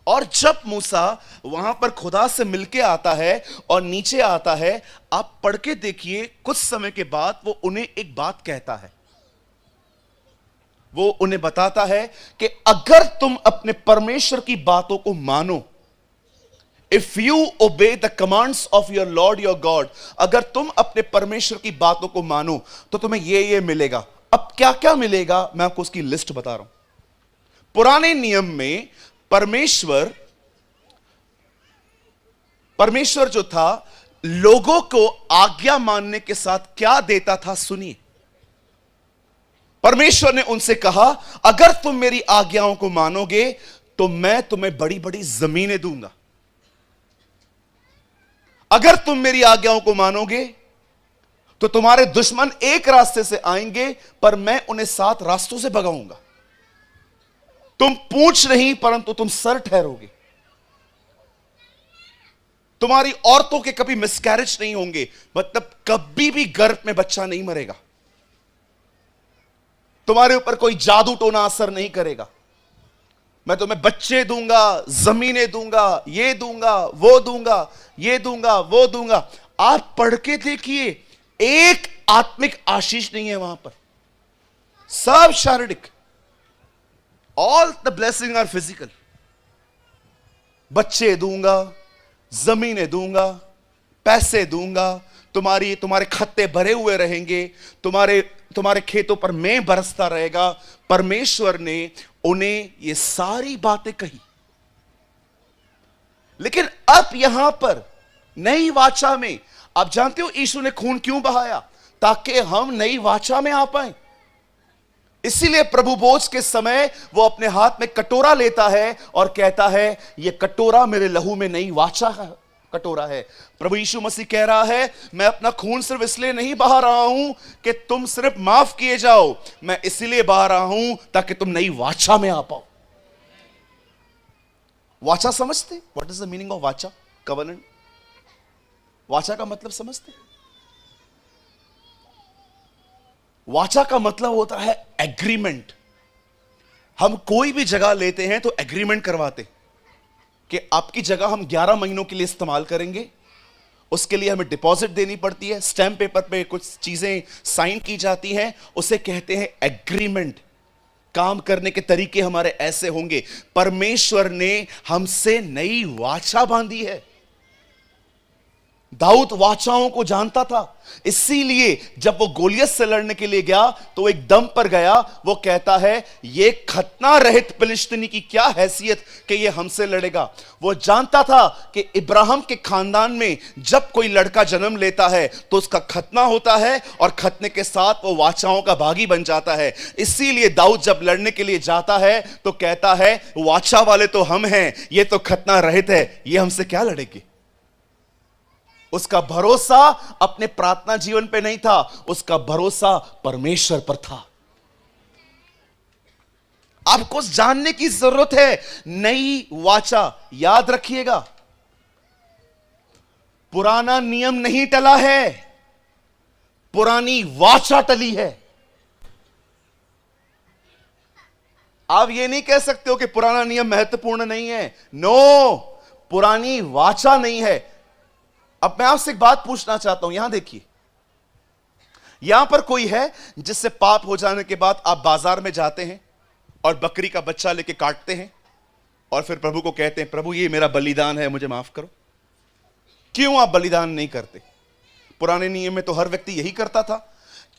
और जब मूसा वहां पर खुदा से मिलके आता है और नीचे आता है, आप पढ़ के देखिए, कुछ समय के बाद वो उन्हें एक बात कहता है। वो उन्हें बताता है कि अगर तुम अपने परमेश्वर की बातों को मानो, if you obey the commands of your Lord your God, अगर तुम अपने परमेश्वर की बातों को मानो तो तुम्हें ये मिलेगा। अब क्या क्या मिलेगा मैं आपको उसकी लिस्ट बता रहा हूं। पुराने नियम में परमेश्वर जो था लोगों को आज्ञा मानने के साथ क्या देता था, सुनिए। परमेश्वर ने उनसे कहा अगर तुम मेरी आज्ञाओं को मानोगे तो मैं तुम्हें बड़ी बड़ी जमीनें दूंगा। अगर तुम मेरी आज्ञाओं को मानोगे तो तुम्हारे दुश्मन एक रास्ते से आएंगे पर मैं उन्हें 7 रास्तों से भगाऊंगा। तुम पूंछ नहीं परंतु तुम सर ठहरोगे। तुम्हारी औरतों के कभी मिसकैरेज नहीं होंगे, मतलब कभी भी गर्भ में बच्चा नहीं मरेगा। तुम्हारे ऊपर कोई जादू टोना असर नहीं करेगा। मैं तुम्हें बच्चे दूंगा, जमीनें दूंगा, ये दूंगा, वो दूंगा, ये दूंगा, वो दूंगा। आप पढ़ के देखिए, एक आत्मिक आशीष नहीं है वहां पर, सब शारीरिक। All the blessing are physical. बच्चे दूंगा, जमीनें दूंगा, पैसे दूंगा, तुम्हारे खत्ते भरे हुए रहेंगे, तुम्हारे खेतों पर मैं बरसता रहेगा। परमेश्वर ने उन्हें ये सारी बातें कही। लेकिन अब यहां पर नई वाचा में, आप जानते हो यीशु ने खून क्यों बहाया? ताकि हम नई वाचा में आ पाए। इसीलिए प्रभु भोज के समय वो अपने हाथ में कटोरा लेता है और कहता है यह कटोरा मेरे लहू में नई वाचा का कटोरा है। प्रभु यीशु मसीह कह रहा है मैं अपना खून सिर्फ इसलिए नहीं बहा रहा हूं कि तुम सिर्फ माफ किए जाओ, मैं इसलिए बहा रहा हूं ताकि तुम नई वाचा में आ पाओ। वाचा समझते? What is the meaning of वाचा? कवनेंट। वाचा का मतलब समझते? वाचा का मतलब होता है एग्रीमेंट। हम कोई भी जगह लेते हैं तो एग्रीमेंट करवाते कि आपकी जगह हम 11 महीनों के लिए इस्तेमाल करेंगे। उसके लिए हमें डिपॉजिट देनी पड़ती है, स्टैम्प पेपर पे कुछ चीजें साइन की जाती हैं, उसे कहते हैं एग्रीमेंट। काम करने के तरीके हमारे ऐसे होंगे। परमेश्वर ने हमसे नई वाचा बांधी है। दाऊद वाचाओं को जानता था, इसीलिए जब वो गोलियत से लड़ने के लिए गया तो एक दम पर गया। वो कहता है ये खतना रहित फिलिस्तीनी की क्या हैसियत कि ये हमसे लड़ेगा। वो जानता था कि इब्राहिम के खानदान में जब कोई लड़का जन्म लेता है तो उसका खतना होता है और खतने के साथ वो वाचाओं का भागी बन जाता है। इसीलिए दाऊद जब लड़ने के लिए जाता है तो कहता है वाचा वाले तो हम हैं, ये तो खतना रहित है, ये हमसे क्या लड़ेगी। उसका भरोसा अपने प्रार्थना जीवन पे नहीं था, उसका भरोसा परमेश्वर पर था। आपको जानने की जरूरत है नई वाचा। याद रखिएगा, पुराना नियम नहीं टला है, पुरानी वाचा टली है। आप ये नहीं कह सकते हो कि पुराना नियम महत्वपूर्ण नहीं है। नो, पुरानी वाचा नहीं है। अब मैं आपसे एक बात पूछना चाहता हूं, यहां देखिए, यहां पर कोई है जिससे पाप हो जाने के बाद आप बाजार में जाते हैं और बकरी का बच्चा लेके काटते हैं और फिर प्रभु को कहते हैं प्रभु ये मेरा बलिदान है, मुझे माफ करो। क्यों आप बलिदान नहीं करते? पुराने नियम में तो हर व्यक्ति यही करता था,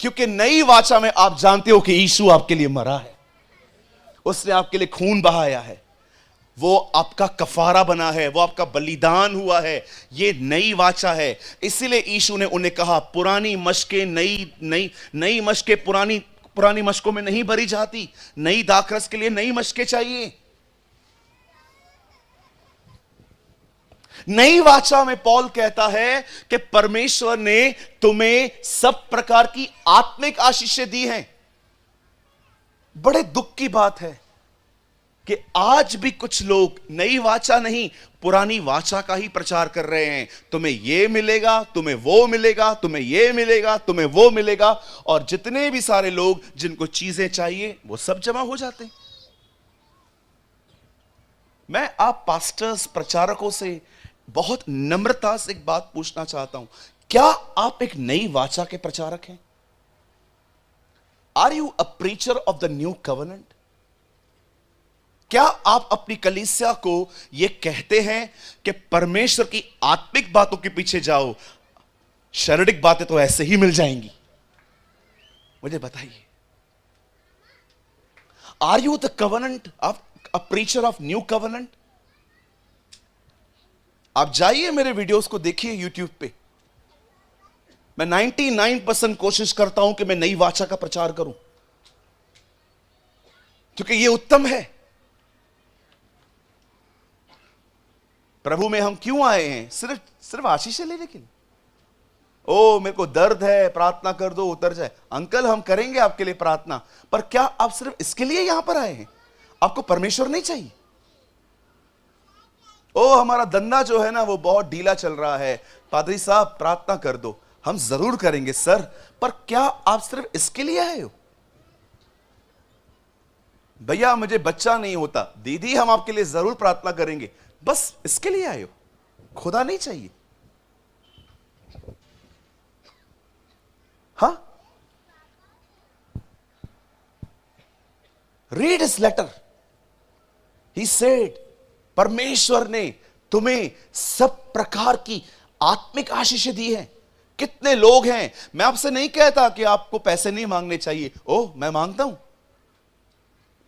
क्योंकि नई वाचा में आप जानते हो कि यीशु आपके लिए मरा है, उसने आपके लिए खून बहाया है, वो आपका कफारा बना है, वो आपका बलिदान हुआ है। ये नई वाचा है। इसीलिए यीशु ने उन्हें कहा पुरानी मशकें नई मशकें पुरानी मशकों में नहीं भरी जाती। नई दाखरस के लिए नई मशकें चाहिए। नई वाचा में पौल कहता है कि परमेश्वर ने तुम्हें सब प्रकार की आत्मिक आशीषें दी हैं। बड़े दुख की बात है कि आज भी कुछ लोग नई वाचा नहीं पुरानी वाचा का ही प्रचार कर रहे हैं। तुम्हें ये मिलेगा, तुम्हें वो मिलेगा, तुम्हें ये मिलेगा, तुम्हें वो मिलेगा, और जितने भी सारे लोग जिनको चीजें चाहिए वो सब जमा हो जाते हैं। मैं आप पास्टर्स, प्रचारकों से बहुत नम्रता से एक बात पूछना चाहता हूं, क्या आप एक नई वाचा के प्रचारक हैं? Are you a preacher of the new covenant? क्या आप अपनी कलीसिया को यह कहते हैं कि परमेश्वर की आत्मिक बातों के पीछे जाओ, शारीरिक बातें तो ऐसे ही मिल जाएंगी? मुझे बताइए, are you the covenant of a preacher of new covenant? आप जाइए मेरे वीडियोस को देखिए यूट्यूब पे। मैं 99% कोशिश करता हूं कि मैं नई वाचा का प्रचार करूं, क्योंकि यह उत्तम है। प्रभु में हम क्यों आए हैं? सिर्फ आशीष लेने के लिए। ओ मेरे को दर्द है, प्रार्थना कर दो उतर जाए। अंकल हम करेंगे आपके लिए प्रार्थना, पर क्या आप सिर्फ इसके लिए यहां पर आए हैं? आपको परमेश्वर नहीं चाहिए? ओ हमारा धंधा जो है ना वो बहुत ढीला चल रहा है, पादरी साहब प्रार्थना कर दो। हम जरूर करेंगे सर, पर क्या आप सिर्फ इसके लिए आए हो? भैया मुझे बच्चा नहीं होता, दीदी हम आपके लिए जरूर प्रार्थना करेंगे, बस इसके लिए आए हो? खुदा नहीं चाहिए? हाँ, read his letter. He said, परमेश्वर ने तुम्हें सब प्रकार की आत्मिक आशीष दी है। कितने लोग हैं, मैं आपसे नहीं कहता कि आपको पैसे नहीं मांगने चाहिए। ओह मैं मांगता हूं,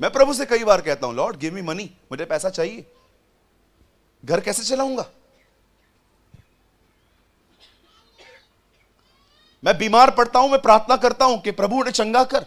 मैं प्रभु से कई बार कहता हूं लॉर्ड गिव मी मनी, मुझे पैसा चाहिए, घर कैसे चलाऊंगा? मैं बीमार पड़ता हूं, मैं प्रार्थना करता हूं कि प्रभु उन्हें चंगा कर।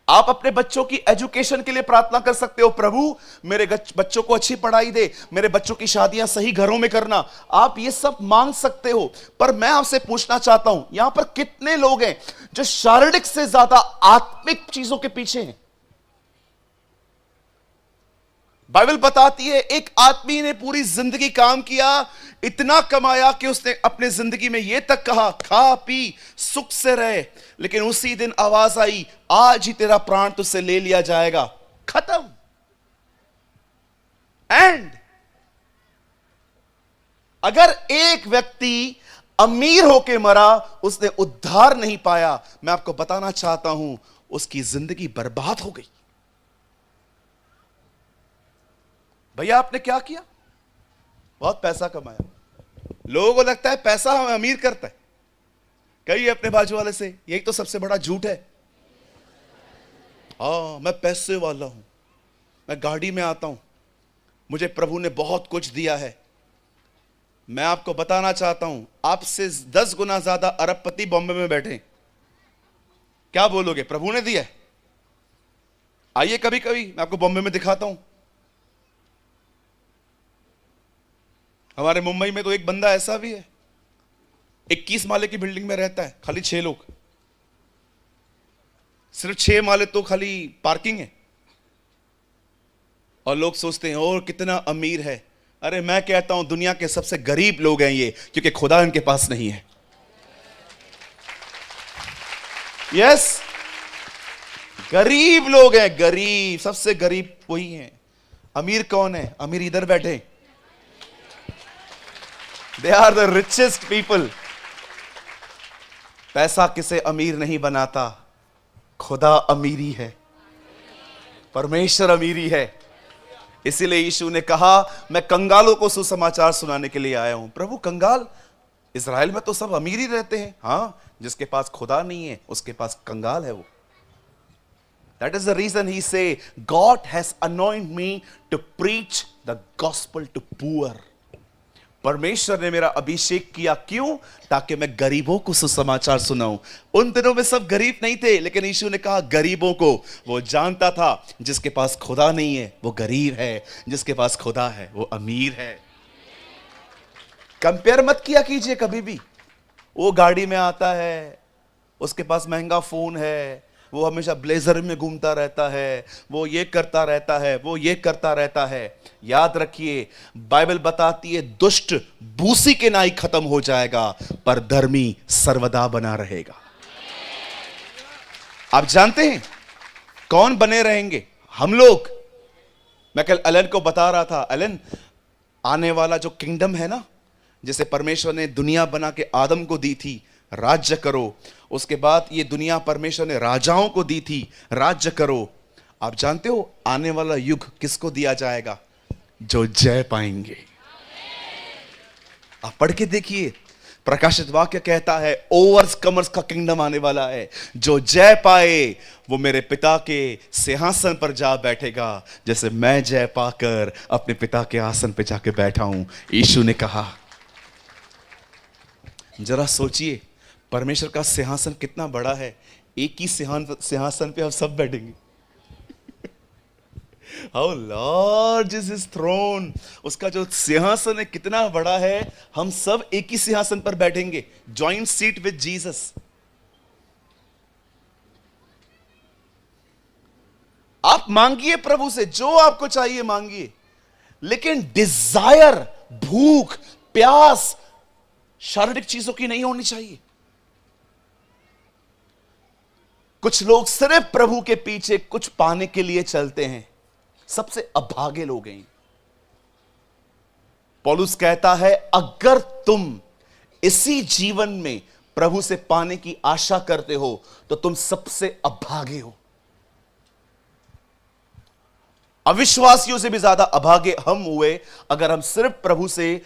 आप अपने बच्चों की एजुकेशन के लिए प्रार्थना कर सकते हो, प्रभु मेरे बच्चों को अच्छी पढ़ाई दे, मेरे बच्चों की शादियां सही घरों में करना। आप ये सब मांग सकते हो, पर मैं आपसे पूछना चाहता हूं यहां पर कितने लोग हैं जो शारीरिक से ज्यादा आत्मिक चीजों के पीछे हैं? बाइबल बताती है एक आदमी ने पूरी जिंदगी काम किया, इतना कमाया कि उसने अपने जिंदगी में यह तक कहा खा पी सुख से रहे, लेकिन उसी दिन आवाज आई आज ही तेरा प्राण तुझसे ले लिया जाएगा। खत्म। एंड अगर एक व्यक्ति अमीर होके मरा, उसने उद्धार नहीं पाया, मैं आपको बताना चाहता हूं उसकी जिंदगी बर्बाद हो गई। भैया आपने क्या किया? बहुत पैसा कमाया। लोगों को लगता है पैसा हमें अमीर करता है। कहिए अपने बाजू वाले से, यही तो सबसे बड़ा झूठ है। मैं पैसे वाला हूं, मैं गाड़ी में आता हूं, मुझे प्रभु ने बहुत कुछ दिया है। मैं आपको बताना चाहता हूं आपसे 10 गुना ज्यादा अरबपति बॉम्बे में बैठे। क्या बोलोगे? प्रभु ने दिया है। आइए कभी कभी मैं आपको बॉम्बे में दिखाता हूं। हमारे मुंबई में तो एक बंदा ऐसा भी है, 21 माले की बिल्डिंग में रहता है, खाली 6 लोग, सिर्फ 6 माले तो खाली पार्किंग है, और लोग सोचते हैं और कितना अमीर है। अरे मैं कहता हूं दुनिया के सबसे गरीब लोग हैं ये, क्योंकि खुदा इनके पास नहीं है। यस, गरीब लोग हैं, गरीब, सबसे गरीब वही हैं। अमीर कौन है? अमीर इधर बैठे, they are the richest people. पैसा किसे अमीर नहीं बनाता, खुदा अमीरी है, परमेश्वर अमीरी है। इसीलिए यीशु ने कहा मैं कंगालों को सुसमाचार सुनाने के लिए आया हूं। प्रभु कंगाल, इज़राइल में तो सब अमीर ही रहते हैं। हां, जिसके पास खुदा नहीं है उसके पास कंगाल है वो। That is the reason he say God has anointed me to preach the gospel to poor. परमेश्वर ने मेरा अभिषेक किया, क्यों? ताकि मैं गरीबों को सुसमाचार सुनाऊं। उन दिनों में सब गरीब नहीं थे, लेकिन यीशु ने कहा गरीबों को। वो जानता था जिसके पास खुदा नहीं है वो गरीब है, जिसके पास खुदा है वो अमीर है। कंपेयर मत किया कीजिए कभी भी। वो गाड़ी में आता है, उसके पास महंगा फोन है, वो हमेशा ब्लेजर में घूमता रहता है, वो ये करता रहता है, वो ये करता रहता है। याद रखिए बाइबल बताती है दुष्ट बूसी के नाई खत्म हो जाएगा, पर धर्मी सर्वदा बना रहेगा। आप जानते हैं कौन बने रहेंगे? हम लोग। मैं कल एलन को बता रहा था, एलन आने वाला जो किंगडम है ना, जैसे परमेश्वर ने दुनिया बना के आदम को दी थी, राज्य करो। उसके बाद ये दुनिया परमेश्वर ने राजाओं को दी थी, राज्य करो। आप जानते हो आने वाला युग किसको दिया जाएगा? जो जय पाएंगे। आप पढ़ के देखिए, प्रकाशित वाक्य कहता है ओवरकमर्स का किंगडम आने वाला है। जो जय पाए वो मेरे पिता के सिंहासन पर जा बैठेगा, जैसे मैं जय पाकर अपने पिता के आसन पे जाके बैठा हूं, यीशु ने कहा। जरा सोचिए, परमेश्वर का सिंहासन कितना बड़ा है। एक ही सिंहासन पे हम सब बैठेंगे। How large is his throne? उसका जो सिंहासन है कितना बड़ा है। हम सब एक ही सिंहासन पर बैठेंगे, जॉइंट सीट विद जीसस। आप मांगिए प्रभु से, जो आपको चाहिए मांगिए, लेकिन डिजायर, भूख, प्यास शारीरिक चीजों की नहीं होनी चाहिए। कुछ लोग सिर्फ प्रभु के पीछे कुछ पाने के लिए चलते हैं, सबसे अभागे लोग हैं। पौलुस कहता है अगर तुम इसी जीवन में प्रभु से पाने की आशा करते हो तो तुम सबसे अभागे हो। अविश्वासियों से भी ज्यादा अभागे हम हुए अगर हम सिर्फ प्रभु से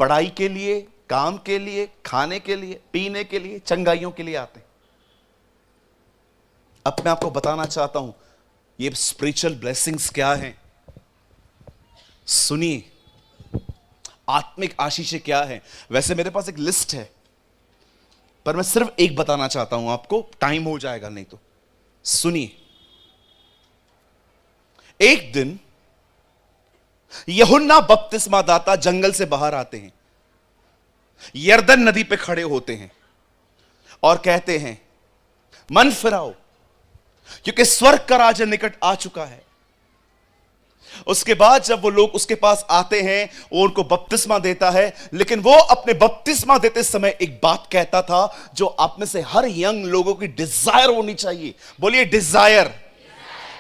पढ़ाई के लिए, काम के लिए, खाने के लिए, पीने के लिए, चंगाइयों के लिए आते। अब मैं आपको बताना चाहता हूं ये स्पिरिचुअल ब्लेसिंग्स क्या हैं। सुनिए, आत्मिक आशीषें क्या है। वैसे मेरे पास एक लिस्ट है, पर मैं सिर्फ एक बताना चाहता हूं आपको, टाइम हो जाएगा नहीं तो। सुनिए, एक दिन यूहन्ना बपतिस्मा दाता जंगल से बाहर आते हैं, यरदन नदी पे खड़े होते हैं और कहते हैं मन फिराओ क्योंकि स्वर्ग का राज्य निकट आ चुका है। उसके बाद जब वो लोग उसके पास आते हैं, वो उनको बपतिस्मा देता है, लेकिन वो अपने बपतिस्मा देते समय एक बात कहता था जो आप में से हर यंग लोगों की डिजायर होनी चाहिए। बोलिए डिजायर।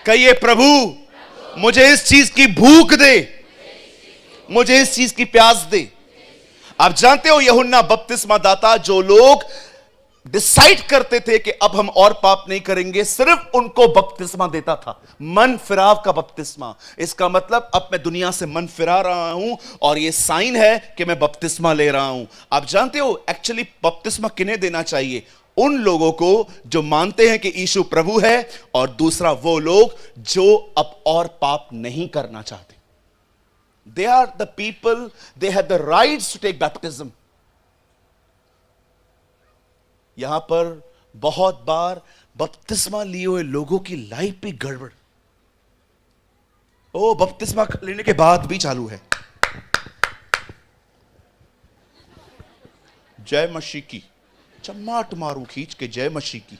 कहिए प्रभु मुझे इस चीज की भूख दे, मुझे इस चीज की प्यास दे। आप जानते हो यूहन्ना बपतिस्मा दाता, जो लोग डिसाइड करते थे कि अब हम और पाप नहीं करेंगे, सिर्फ उनको बपतिस्मा देता था, मन फिराव का बपतिस्मा। इसका मतलब अब मैं दुनिया से मन फिरा रहा हूं और यह साइन है कि मैं बपतिस्मा ले रहा हूं। आप जानते हो एक्चुअली बपतिस्मा किन्हें देना चाहिए? उन लोगों को जो मानते हैं कि यीशु प्रभु है, और दूसरा वो लोग जो अब और पाप नहीं करना चाहते। They are the people, they have the rights to take baptism. यहां पर बहुत बार बपतिस्मा लिए हुए लोगों की लाइफ भी गड़बड़। ओ बपतिस्मा लेने के बाद भी चालू है जय मसीह की, चम्माट मारू खींच के जय मसीह की।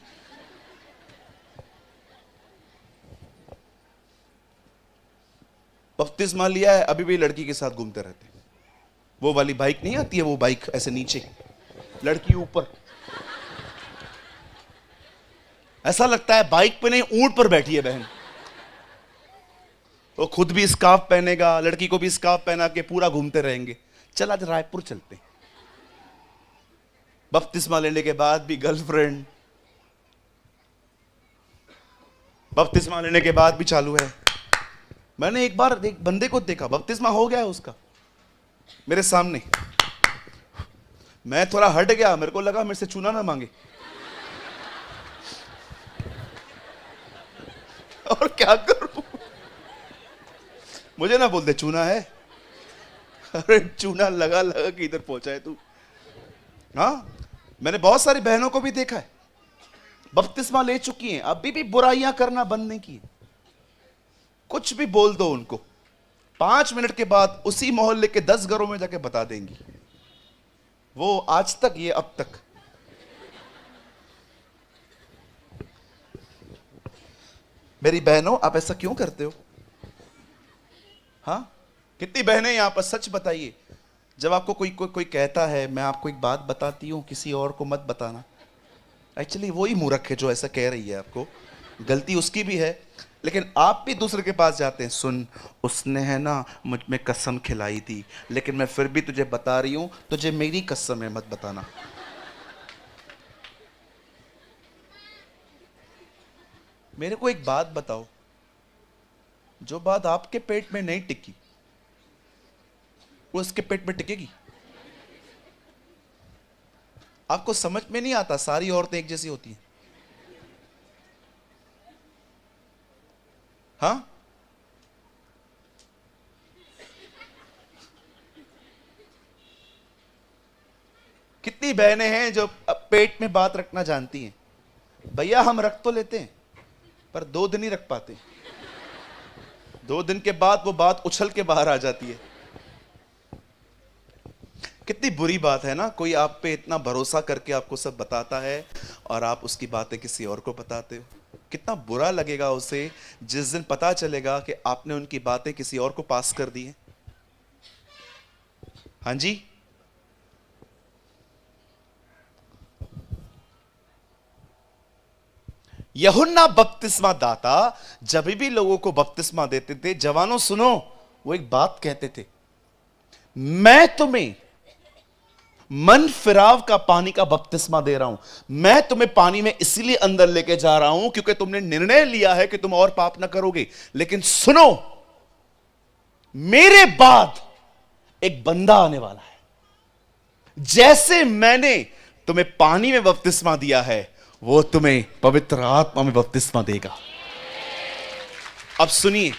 बपतिस्मा लिया है, अभी भी लड़की के साथ घूमते रहते हैं। वो वाली बाइक नहीं आती है, वो बाइक ऐसे नीचे, लड़की ऊपर। ऐसा लगता है बाइक पे नहीं ऊंट पर बैठी है बहन। वो खुद भी स्कार्फ पहनेगा, लड़की को भी स्कार्फ पहना के पूरा घूमते रहेंगे। चल आज रायपुर चलते हैं। बपतिस्मा लेने के बाद भी गर्लफ्रेंड, बपतिस्मा लेने के बाद भी चालू है। मैंने एक बार एक बंदे को देखा, बपतिस्मा हो गया है उसका मेरे सामने। मैं थोड़ा हट गया, मेरे को लगा मेरे से चूना ना मांगे। और क्या करूं, मुझे ना बोल दे चूना है। अरे चूना लगा लगा कि इधर पहुंचा है तू। हाँ, मैंने बहुत सारी बहनों को भी देखा है बपतिस्मा ले चुकी हैं, अभी भी बुराइयां करना बंद नहीं की। कुछ भी बोल दो उनको, 5 मिनट के बाद उसी मोहल्ले के 10 घरों में जाके बता देंगी। वो आज तक, ये अब तक। मेरी बहनों, आप ऐसा क्यों करते हो? हाँ, कितनी बहनें यहां पर सच बताइए, जब आपको कोई कहता है मैं आपको एक बात बताती हूं, किसी और को मत बताना, एक्चुअली वही मूर्ख है जो ऐसा कह रही है आपको। गलती उसकी भी है, लेकिन आप भी दूसरे के पास जाते हैं, सुन उसने है ना मुझ में कसम खिलाई थी, लेकिन मैं फिर भी तुझे बता रही हूं, तुझे मेरी कसम है, मत बताना। मेरे को एक बात बताओ, जो बात आपके पेट में नहीं टिकी वो उसके पेट में टिकेगी? आपको समझ में नहीं आता सारी औरतें एक जैसी होती हैं? हाँ, कितनी बहनें हैं जो पेट में बात रखना जानती हैं? भैया हम रख तो लेते हैं, पर 2 दिन ही रख पाते। 2 दिन के बाद वो बात उछल के बाहर आ जाती है। कितनी बुरी बात है ना, कोई आप पे इतना भरोसा करके आपको सब बताता है और आप उसकी बातें किसी और को बताते हो। कितना बुरा लगेगा उसे जिस दिन पता चलेगा कि आपने उनकी बातें किसी और को पास कर दी हैं। हाँ जी, यूहन्ना बपतिस्मा दाता जब भी लोगों को बपतिस्मा देते थे, जवानों सुनो, वो एक बात कहते थे, मैं तुम्हें मन फिराव का पानी का बपतिस्मा दे रहा हूं। मैं तुम्हें पानी में इसीलिए अंदर लेके जा रहा हूं क्योंकि तुमने निर्णय लिया है कि तुम और पाप ना करोगे। लेकिन सुनो, मेरे बाद एक बंदा आने वाला है, जैसे मैंने तुम्हें पानी में बपतिस्मा दिया है, वो तुम्हें पवित्र आत्मा में बपतिस्मा देगा। अब सुनिए,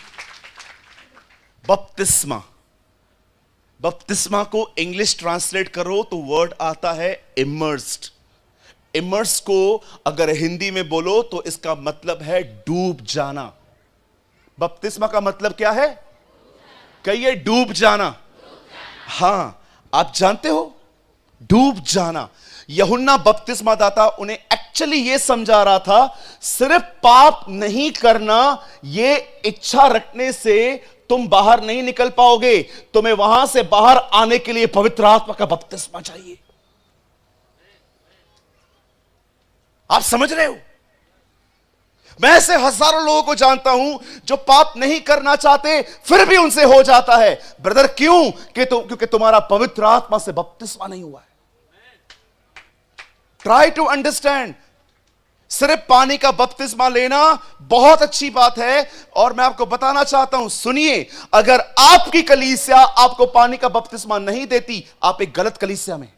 बपतिस्मा, बपतिस्मा को इंग्लिश ट्रांसलेट करो तो वर्ड आता है इमर्स्ड। इमर्स को अगर हिंदी में बोलो तो इसका मतलब है डूब जाना। बपतिस्मा का मतलब क्या है? कहिए, डूब जाना। हां, आप जानते हो, डूब जाना। यूहन्ना बपतिस्मा दाता उन्हें एक्चुअली यह समझा रहा था, सिर्फ पाप नहीं करना, यह इच्छा रखने से तुम बाहर नहीं निकल पाओगे। तुम्हें वहां से बाहर आने के लिए पवित्र आत्मा का बपतिस्मा चाहिए। आप समझ रहे हो? मैं ऐसे हजारों लोगों को जानता हूं जो पाप नहीं करना चाहते फिर भी उनसे हो जाता है। ब्रदर क्यों? क्योंकि तुम्हारा पवित्र आत्मा से बपतिस्मा नहीं हुआ है। Try to understand. सिर्फ पानी का बपतिस्मा लेना बहुत अच्छी बात है, और मैं आपको बताना चाहता हूं, सुनिए, अगर आपकी कलीसिया आपको पानी का बपतिस्मा नहीं देती, आप एक गलत कलीसिया में,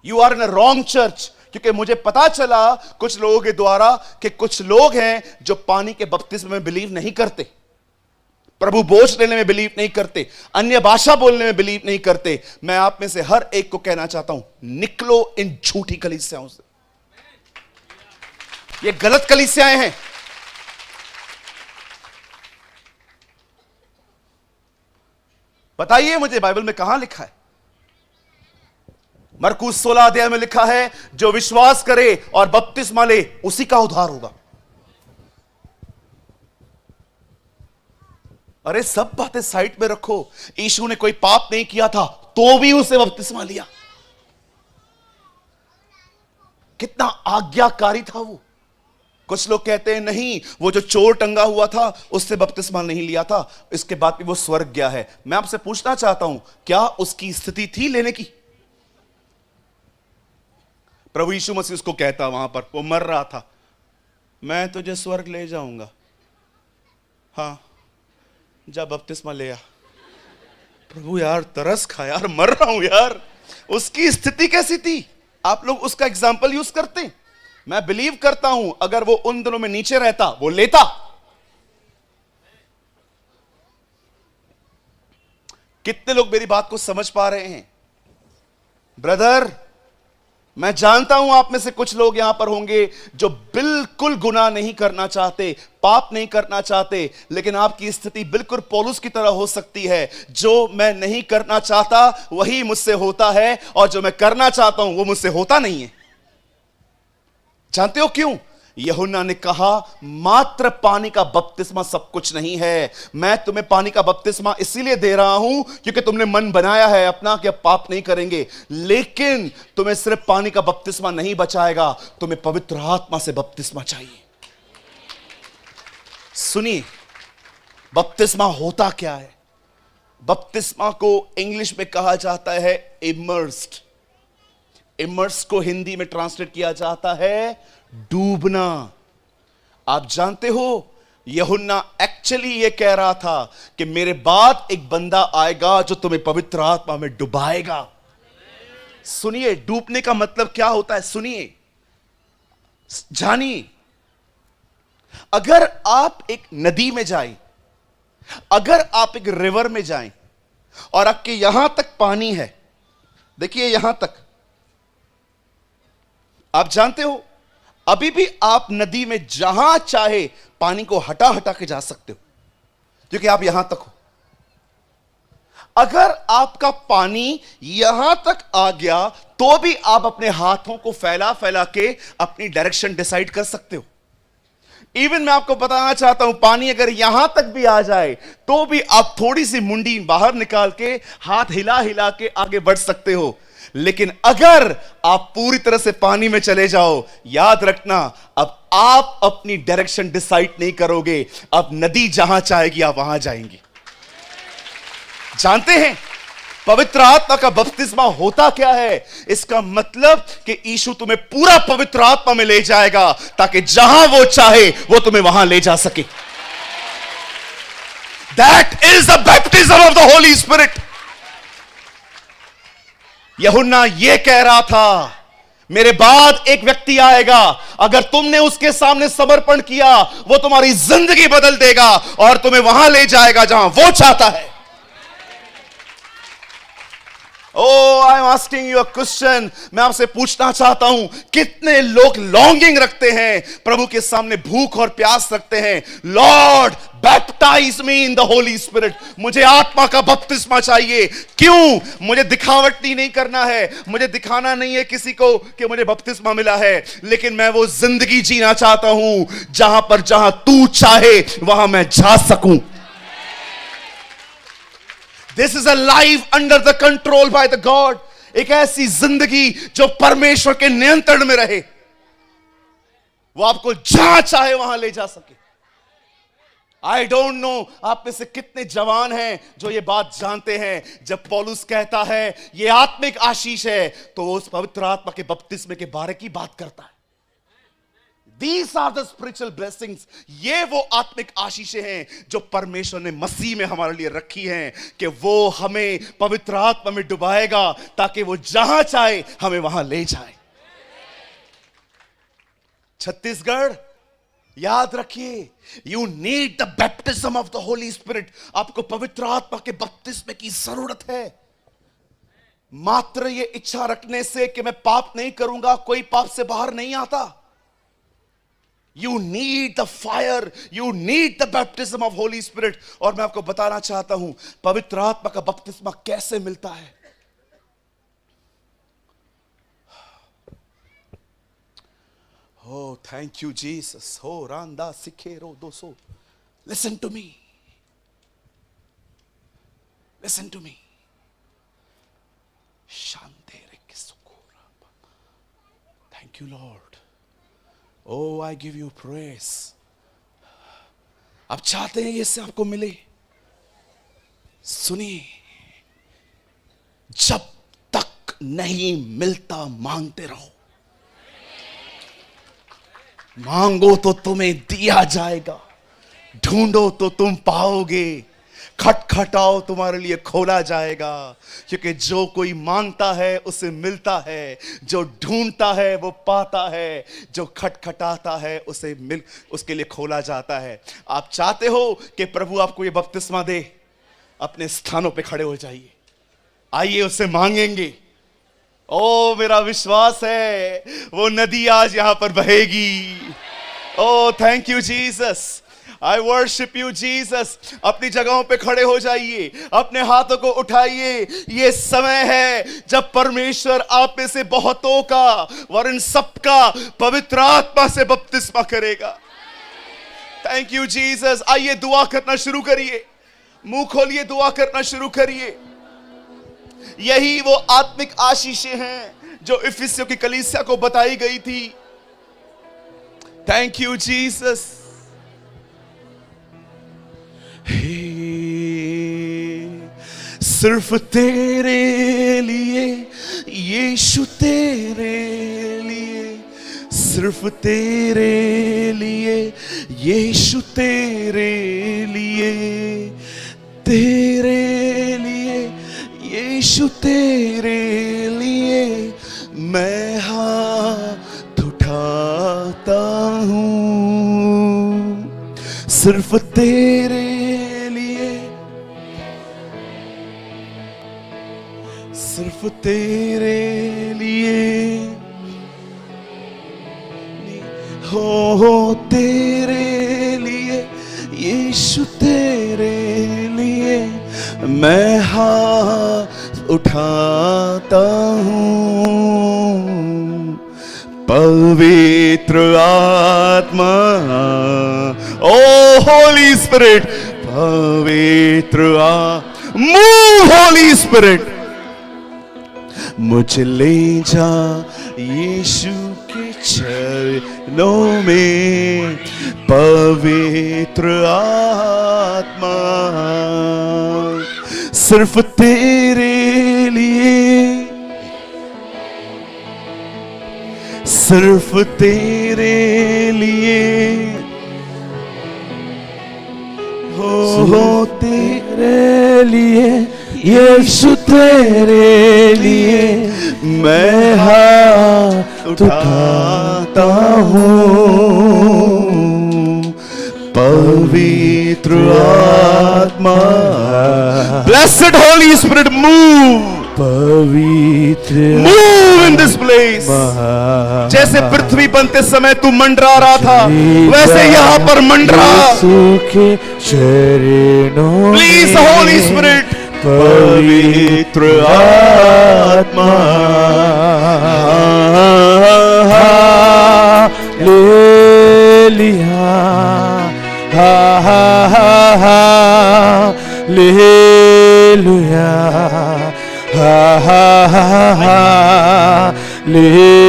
you are in a wrong church. क्योंकि मुझे पता चला कुछ लोगों के द्वारा कि कुछ लोग हैं जो पानी के बपतिस्मे में बिलीव नहीं करते, प्रभु बोझ लेने में बिलीव नहीं करते, अन्य भाषा बोलने में बिलीव नहीं करते। मैं आप में से हर एक को कहना चाहता हूं, निकलो इन झूठी कलीसियाओं से। ये गलत कलीसियाएं हैं। बताइए मुझे, बाइबल में कहां लिखा है? मरकुस 16 अध्याय में लिखा है, जो विश्वास करे और बपतिस्मा ले उसी का उद्धार होगा। अरे सब बातें साइड में रखो। यीशु ने कोई पाप नहीं किया था तो भी उसे बपतिस्मा लिया। कितना आज्ञाकारी था वो। कुछ लोग कहते हैं नहीं, वो जो चोर टंगा हुआ था उससे बपतिस्मा नहीं लिया था, इसके बाद भी वो स्वर्ग गया है। मैं आपसे पूछना चाहता हूं, क्या उसकी स्थिति थी लेने की? प्रभु यीशु मसीह उसको कहता, वहां पर वो मर रहा था, मैं तुझे स्वर्ग ले जाऊंगा, हाँ जा बपतिस्मा ले आ। प्रभु यार तरस खा यार, मर रहा हूं यार। उसकी स्थिति कैसी थी? आप लोग उसका एग्जाम्पल यूज करते हैं। मैं बिलीव करता हूं अगर वो उन दिनों में नीचे रहता वो लेता। कितने लोग मेरी बात को समझ पा रहे हैं? ब्रदर, मैं जानता हूं आप में से कुछ लोग यहां पर होंगे जो बिल्कुल गुनाह नहीं करना चाहते, पाप नहीं करना चाहते, लेकिन आपकी स्थिति बिल्कुल पौलुस की तरह हो सकती है। जो मैं नहीं करना चाहता वही मुझसे होता है, और जो मैं करना चाहता हूं वो मुझसे होता नहीं है। जानते हो क्यों? यूहन्ना ने कहा, मात्र पानी का बपतिस्मा सब कुछ नहीं है। मैं तुम्हें पानी का बपतिस्मा इसीलिए दे रहा हूं क्योंकि तुमने मन बनाया है अपना कि अब पाप नहीं करेंगे। लेकिन तुम्हें सिर्फ पानी का बपतिस्मा नहीं बचाएगा, तुम्हें पवित्र आत्मा से बपतिस्मा चाहिए। सुनिए, बपतिस्मा होता क्या है? बपतिस्मा को इंग्लिश में कहा जाता है इमर्स्ड। इमर्स को हिंदी में ट्रांसलेट किया जाता है डूबना। आप जानते हो, यूहन्ना एक्चुअली ये कह रहा था कि मेरे बाद एक बंदा आएगा जो तुम्हें पवित्र आत्मा में डुबाएगा। सुनिए, डूबने का मतलब क्या होता है, सुनिए, जानिए। अगर आप एक नदी में जाएं, अगर आप एक रिवर में जाएं और आपके यहां तक पानी है, देखिए यहां तक, आप जानते हो अभी भी आप नदी में जहां चाहे पानी को हटा हटा के जा सकते हो, क्योंकि आप यहां तक हो। अगर आपका पानी यहां तक आ गया तो भी आप अपने हाथों को फैला फैला के अपनी डायरेक्शन डिसाइड कर सकते हो। इवन मैं आपको बताना चाहता हूं, पानी अगर यहां तक भी आ जाए तो भी आप थोड़ी सी मुंडी बाहर निकाल के हाथ हिला हिला के आगे बढ़ सकते हो। लेकिन अगर आप पूरी तरह से पानी में चले जाओ, याद रखना, अब आप अपनी डायरेक्शन डिसाइड नहीं करोगे, अब नदी जहां चाहेगी आप वहां जाएंगे। जानते हैं पवित्र आत्मा का बपतिस्मा होता क्या है? इसका मतलब कि यीशु तुम्हें पूरा पवित्र आत्मा में ले जाएगा ताकि जहां वो चाहे वो तुम्हें वहां ले जा सके। That is the baptism of the Holy Spirit. यूहन्ना यह कह रहा था, मेरे बाद एक व्यक्ति आएगा, अगर तुमने उसके सामने समर्पण किया वो तुम्हारी जिंदगी बदल देगा और तुम्हें वहां ले जाएगा जहां वो चाहता है। Oh, I'm asking you a question. मैं आपसे पूछना चाहता हूं, कितने लोग लॉन्गिंग रखते हैं, प्रभु के सामने भूख और प्यास रखते हैं, Lord baptise me in the Holi spirit, मुझे आत्मा का बपतिस्मा चाहिए। क्यों? मुझे दिखावटी नहीं करना है, मुझे दिखाना नहीं है किसी को कि मुझे बपतिस्मा मिला है, लेकिन मैं वो जिंदगी जीना चाहता हूं जहां तू चाहे वहां मैं जा सकूं। This is a life under the control by the God. एक ऐसी जिंदगी जो परमेश्वर के नियंत्रण में रहे, वो आपको जहां चाहे वहां ले जा सके। I don't know आप में से कितने जवान हैं जो ये बात जानते हैं, जब पौलुस कहता है ये आत्मिक आशीष है तो वो उस पवित्र आत्मा के बपतिस्मे के बारे की बात करता है। These are the spiritual blessings. ये वो आत्मिक आशीषें हैं जो परमेश्वर ने मसीह में हमारे लिए रखी हैं कि वो हमें पवित्र आत्मा में डुबाएगा ताकि वो जहां चाहे हमें वहां ले जाए। छत्तीसगढ़, याद रखिए, you need the baptism of the Holi spirit. आपको पवित्र आत्मा के बपतिस्मे की जरूरत है। मात्र ये इच्छा रखने से कि मैं पाप नहीं करूंगा कोई पाप से बाहर नहीं आता। You need the fire, you need the baptism of Holy Spirit. और मैं आपको बताना चाहता हूं पवित्र आत्मा का बपतिस्मा कैसे मिलता है। Oh, thank you Jesus. Oh, randa sikero doso. Listen to me. Listen to me. Shantere kisukura. Thank you, Lord. Oh, I give you praise. आप चाहते हैं ये से आपको मिले? सुनिए, जब तक नहीं मिलता मांगते रहो। मांगो तो तुम्हें दिया जाएगा, ढूंढो तो तुम पाओगे, खटखटाओ तुम्हारे लिए खोला जाएगा। क्योंकि जो कोई मांगता है उसे मिलता है, जो ढूंढता है वो पाता है, जो खटखटाता है उसके लिए खोला जाता है। आप चाहते हो कि प्रभु आपको ये बपतिस्मा दे? अपने स्थानों पे खड़े हो जाइए, आइए उससे मांगेंगे। ओ मेरा विश्वास है वो नदी आज यहां पर बहेगी। Oh thank you Jesus, I worship you Jesus. अपनी जगहों पे खड़े हो जाइए, अपने हाथों को उठाइए। ये समय है जब परमेश्वर आप में से बहुतों का और इन सबका पवित्र आत्मा से बपतिस्मा करेगा। Thank you Jesus. आइए दुआ करना शुरू करिए, मुंह खोलिए, दुआ करना शुरू करिए। यही वो आत्मिक आशीषें हैं जो इफिसियों की कलीसिया को बताई गई थी। Thank you Jesus. सिर्फ तेरे लिए यीशु, तेरे लिए, सिर्फ तेरे लिए यीशु, तेरे लिए, तेरे लिए यीशु, तेरे लिए मैं हाथ उठाता हूँ। सिर्फ तेरे लिए, सिर्फ तेरे लिए, हो तेरे लिए यीशु, तेरे लिए मैं हाथ उठाता हूँ। पवित्र आत्मा, ओ होली स्पिरिट, पवित्र मूव होली स्पिरिट, मुझे ले जा यीशु के चरणों में। पवित्र आत्मा, सिर्फ तेरे लिए, सिर्फ तेरे लिए, हो तेरे लिए यीशु, तेरे लिए मैं हाथ उठाता हूँ। पवित्र आत्मा, ब्लेस्ड होली स्पिरिट, मूव, पवित्र मूव इन दिस प्लेस। जैसे पृथ्वी बनते समय तू मंडरा रहा था, वैसे यहाँ पर मंडरा। प्लीज होली स्पिरिट, पवित्र आत्मा, hallelujah, hallelujah, hallelujah,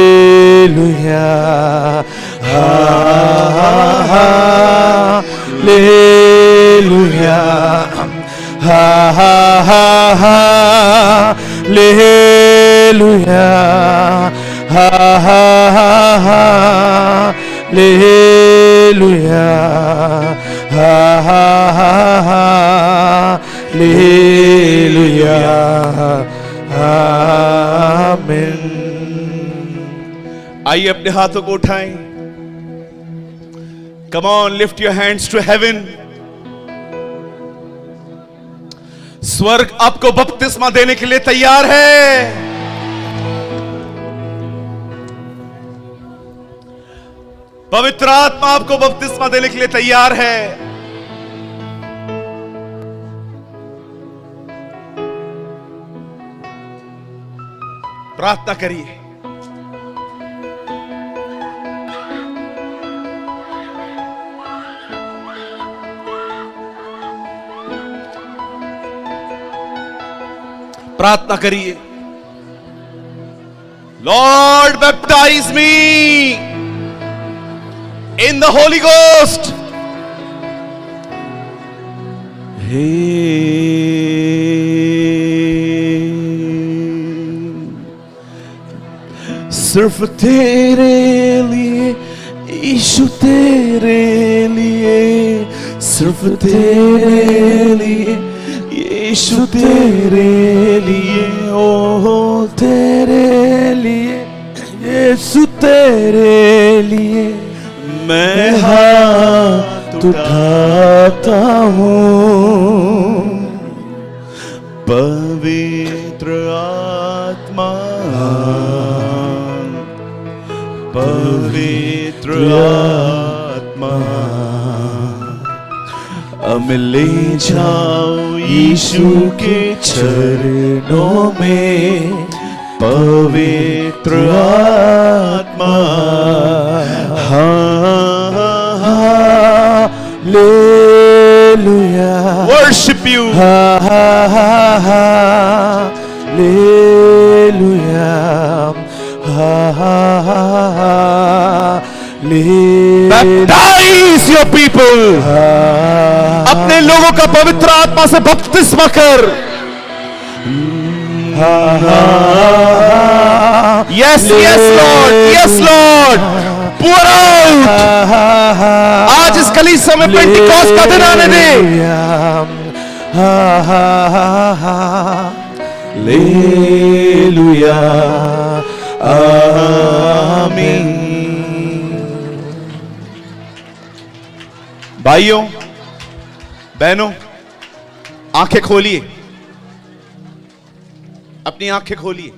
hallelujah, hallelujah, hallelujah, hallelujah, आमीन। आइए अपने हाथों को उठाएं। Come on, lift your hands to heaven. स्वर्ग आपको बपतिस्मा देने के लिए तैयार है। पवित्र आत्मा आपको बपतिस्मा देने के लिए तैयार है। प्रार्थना करिए। प्रार्थना करिए। Lord baptise me in the Holi ghost. सिर्फ तेरे लिए यीशु, तेरे लिए, सिर्फ तेरे लिए यीशु, तेरे लिए, ओ तेरे लिए यीशु, तेरे लिए मैं हाथ उठाता हूँ। पवित्र आत्मा, पवित्र आत्मा, अब ले जाओ यीशु के चरणों में। पवित्र आत्मा, hallelujah, worship you, hallelujah, Baptize your people. अपने लोगों का पवित्र आत्मा से बपतिस्मा कर. Yes, yes Lord, yes Lord. Pour out. आज इस कलीसिया में पेंटिकॉस्ट का दिन आने दे. हालेलुया, आमीन. भाइयों बहनों, आंखें खोलिए, अपनी आंखें खोलिए.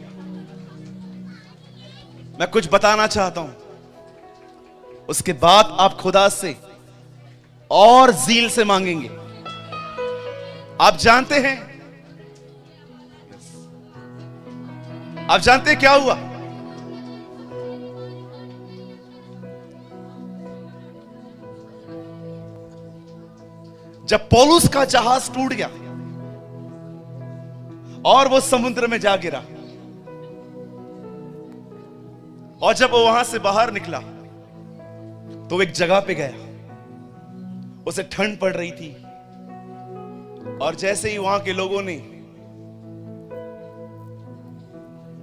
मैं कुछ बताना चाहता हूं, उसके बाद आप खुदा से और ज़ील से मांगेंगे. आप जानते हैं, आप जानते हैं क्या हुआ? जब पौलुस का जहाज टूट गया और वो समुद्र में जा गिरा, और जब वो वहां से बाहर निकला तो एक जगह पे गया. उसे ठंड पड़ रही थी, और जैसे ही वहां के लोगों ने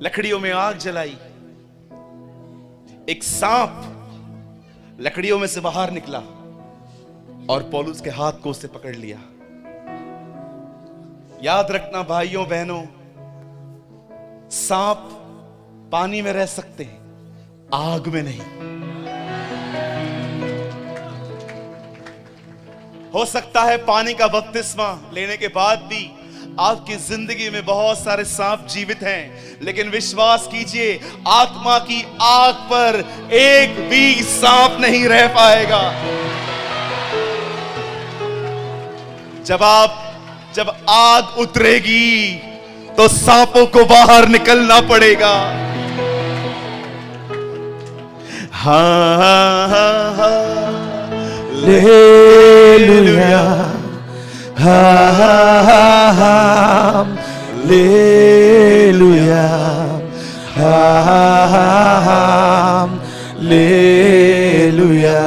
लकड़ियों में आग जलाई, एक सांप लकड़ियों में से बाहर निकला और पौलुस के हाथ को उससे पकड़ लिया. याद रखना भाइयों बहनों, सांप पानी में रह सकते हैं, आग में नहीं. हो सकता है पानी का बपतिस्मा लेने के बाद भी आपकी जिंदगी में बहुत सारे सांप जीवित हैं, लेकिन विश्वास कीजिए, आत्मा की आग पर एक भी सांप नहीं रह पाएगा. जब आग उतरेगी तो सांपों को बाहर निकलना पड़ेगा. Hallelujah, hallelujah, hallelujah,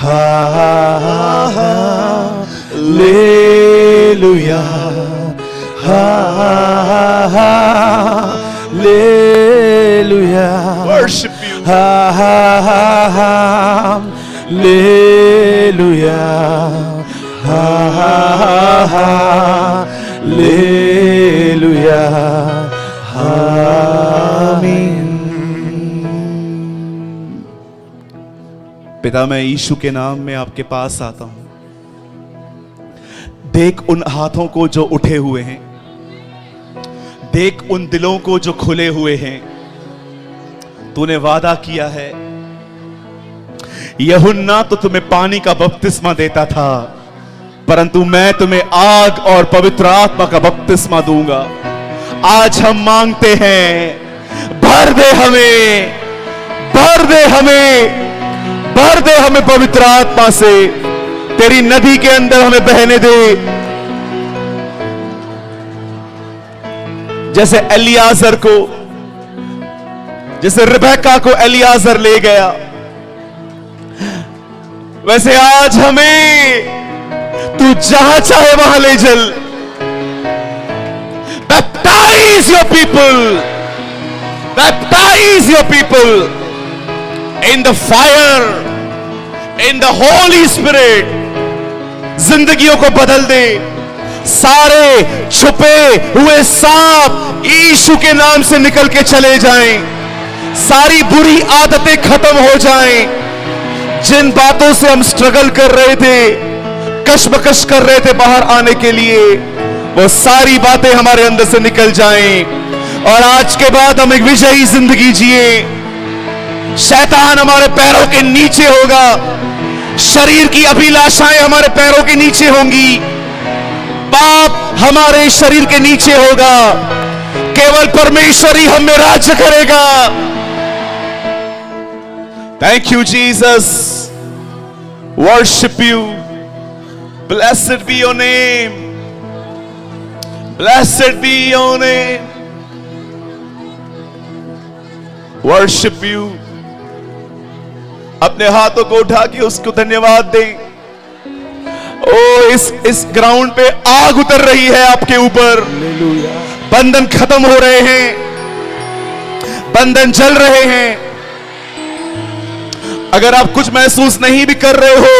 hallelujah, hallelujah. Worship you. Hallelujah, hallelujah, आमीन. पिता, मैं यीशु के नाम में आपके पास आता हूं. देख उन हाथों को जो उठे हुए हैं, देख उन दिलों को जो खुले हुए हैं. तूने वादा किया है, यूहन्ना तो तुम्हें पानी का बपतिस्मा देता था, परंतु मैं तुम्हें आग और पवित्र आत्मा का बपतिस्मा दूंगा. आज हम मांगते हैं, भर दे हमें, भर दे हमें, भर दे हमें पवित्र आत्मा से. तेरी नदी के अंदर हमें बहने दे, जैसे एलियाजर को, जैसे रिबेका को एलियाजर ले गया, वैसे आज हमें तू जहां चाहे वहां ले चल. Baptize your people, baptize your people in the fire, in the Holy Spirit. जिंदगियों को बदल दे. सारे छुपे हुए सांप यीशु के नाम से निकल के चले जाएं. सारी बुरी आदतें खत्म हो जाएं. जिन बातों से हम स्ट्रगल कर रहे थे, कशमकश कर रहे थे बाहर आने के लिए, वो सारी बातें हमारे अंदर से निकल जाएं, और आज के बाद हम एक विजयी जिंदगी जिए. शैतान हमारे पैरों के नीचे होगा, शरीर की अभिलाषाएं हमारे पैरों के नीचे होंगी, पाप हमारे शरीर के नीचे होगा, केवल परमेश्वर ही हम में राज्य करेगा. Thank you, Jesus. Worship you. Blessed be your name. Blessed be your name. Worship you. अपने हाथों को उठा के उसको धन्यवाद दें। ओ इस ग्राउंड पे आग उतर रही है आपके ऊपर। बंधन खत्म हो रहे हैं, बंधन जल रहे हैं। अगर आप कुछ महसूस नहीं भी कर रहे हो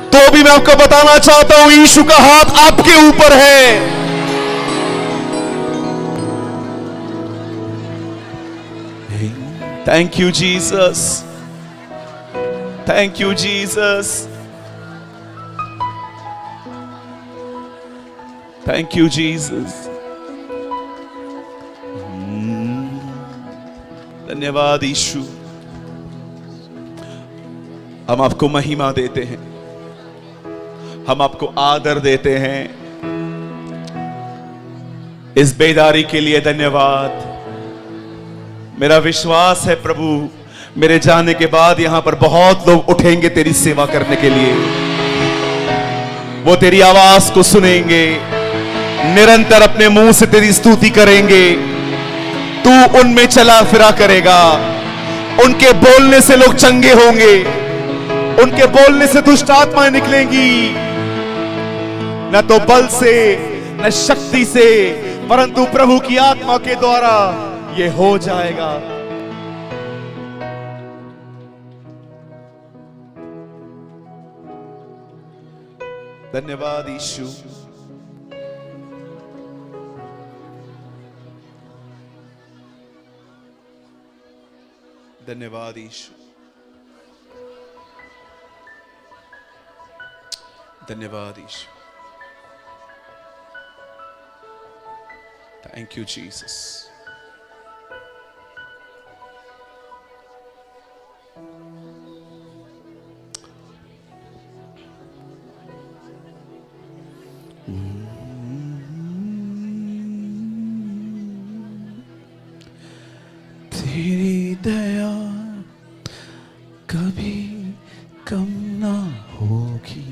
तो भी मैं आपको बताना चाहता हूं, यीशु का हाथ आपके ऊपर है। Thank you Jesus, thank you Jesus, thank you Jesus. धन्यवाद यीशु। हम आपको महिमा देते हैं, हम आपको आदर देते हैं। इस बेदारी के लिए धन्यवाद। मेरा विश्वास है प्रभु, मेरे जाने के बाद यहां पर बहुत लोग उठेंगे तेरी सेवा करने के लिए। वो तेरी आवाज को सुनेंगे, निरंतर अपने मुंह से तेरी स्तुति करेंगे। तू उनमें चला फिरा करेगा। उनके बोलने से लोग चंगे होंगे, उनके बोलने से दुष्ट आत्माएं निकलेंगी। न तो बल से न शक्ति से, परंतु प्रभु की आत्मा के द्वारा ये हो जाएगा। धन्यवाद यीशु। धन्यवाद यीशु, धन्यवाद यीशु। Thank you Jesus. तेरी दया कभी कम ना होगी,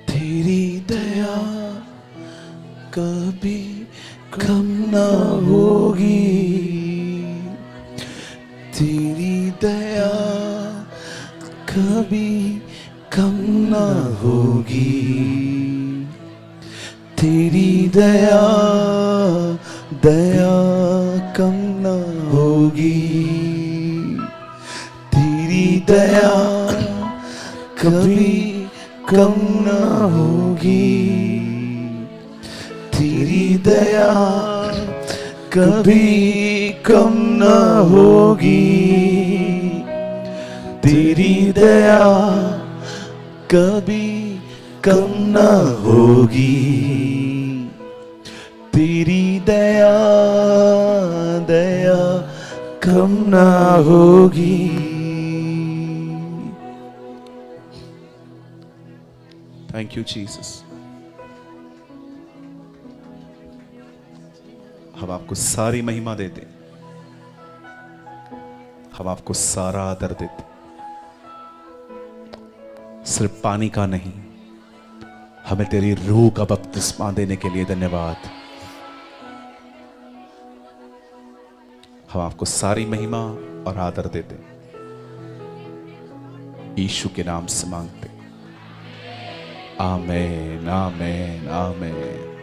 तेरी दया कभी कम ना होगी, तेरी दया कभी कम ना होगी, तेरी दया दया कम ना होगी, तेरी दया कभी कम ना होगी, तेरी दया कभी कम ना होगी, तेरी दया कभी कम ना होगी, तेरी दया दया कम ना होगी। Thank you Jesus. हम आपको सारी महिमा देते, हम आपको सारा आदर देते। सिर्फ पानी का नहीं, हमें तेरी रूह का बपतिस्मा देने के लिए धन्यवाद। हम आपको सारी महिमा और आदर देते, यीशु के नाम से मांगते। आमीन, आमीन, आमीन।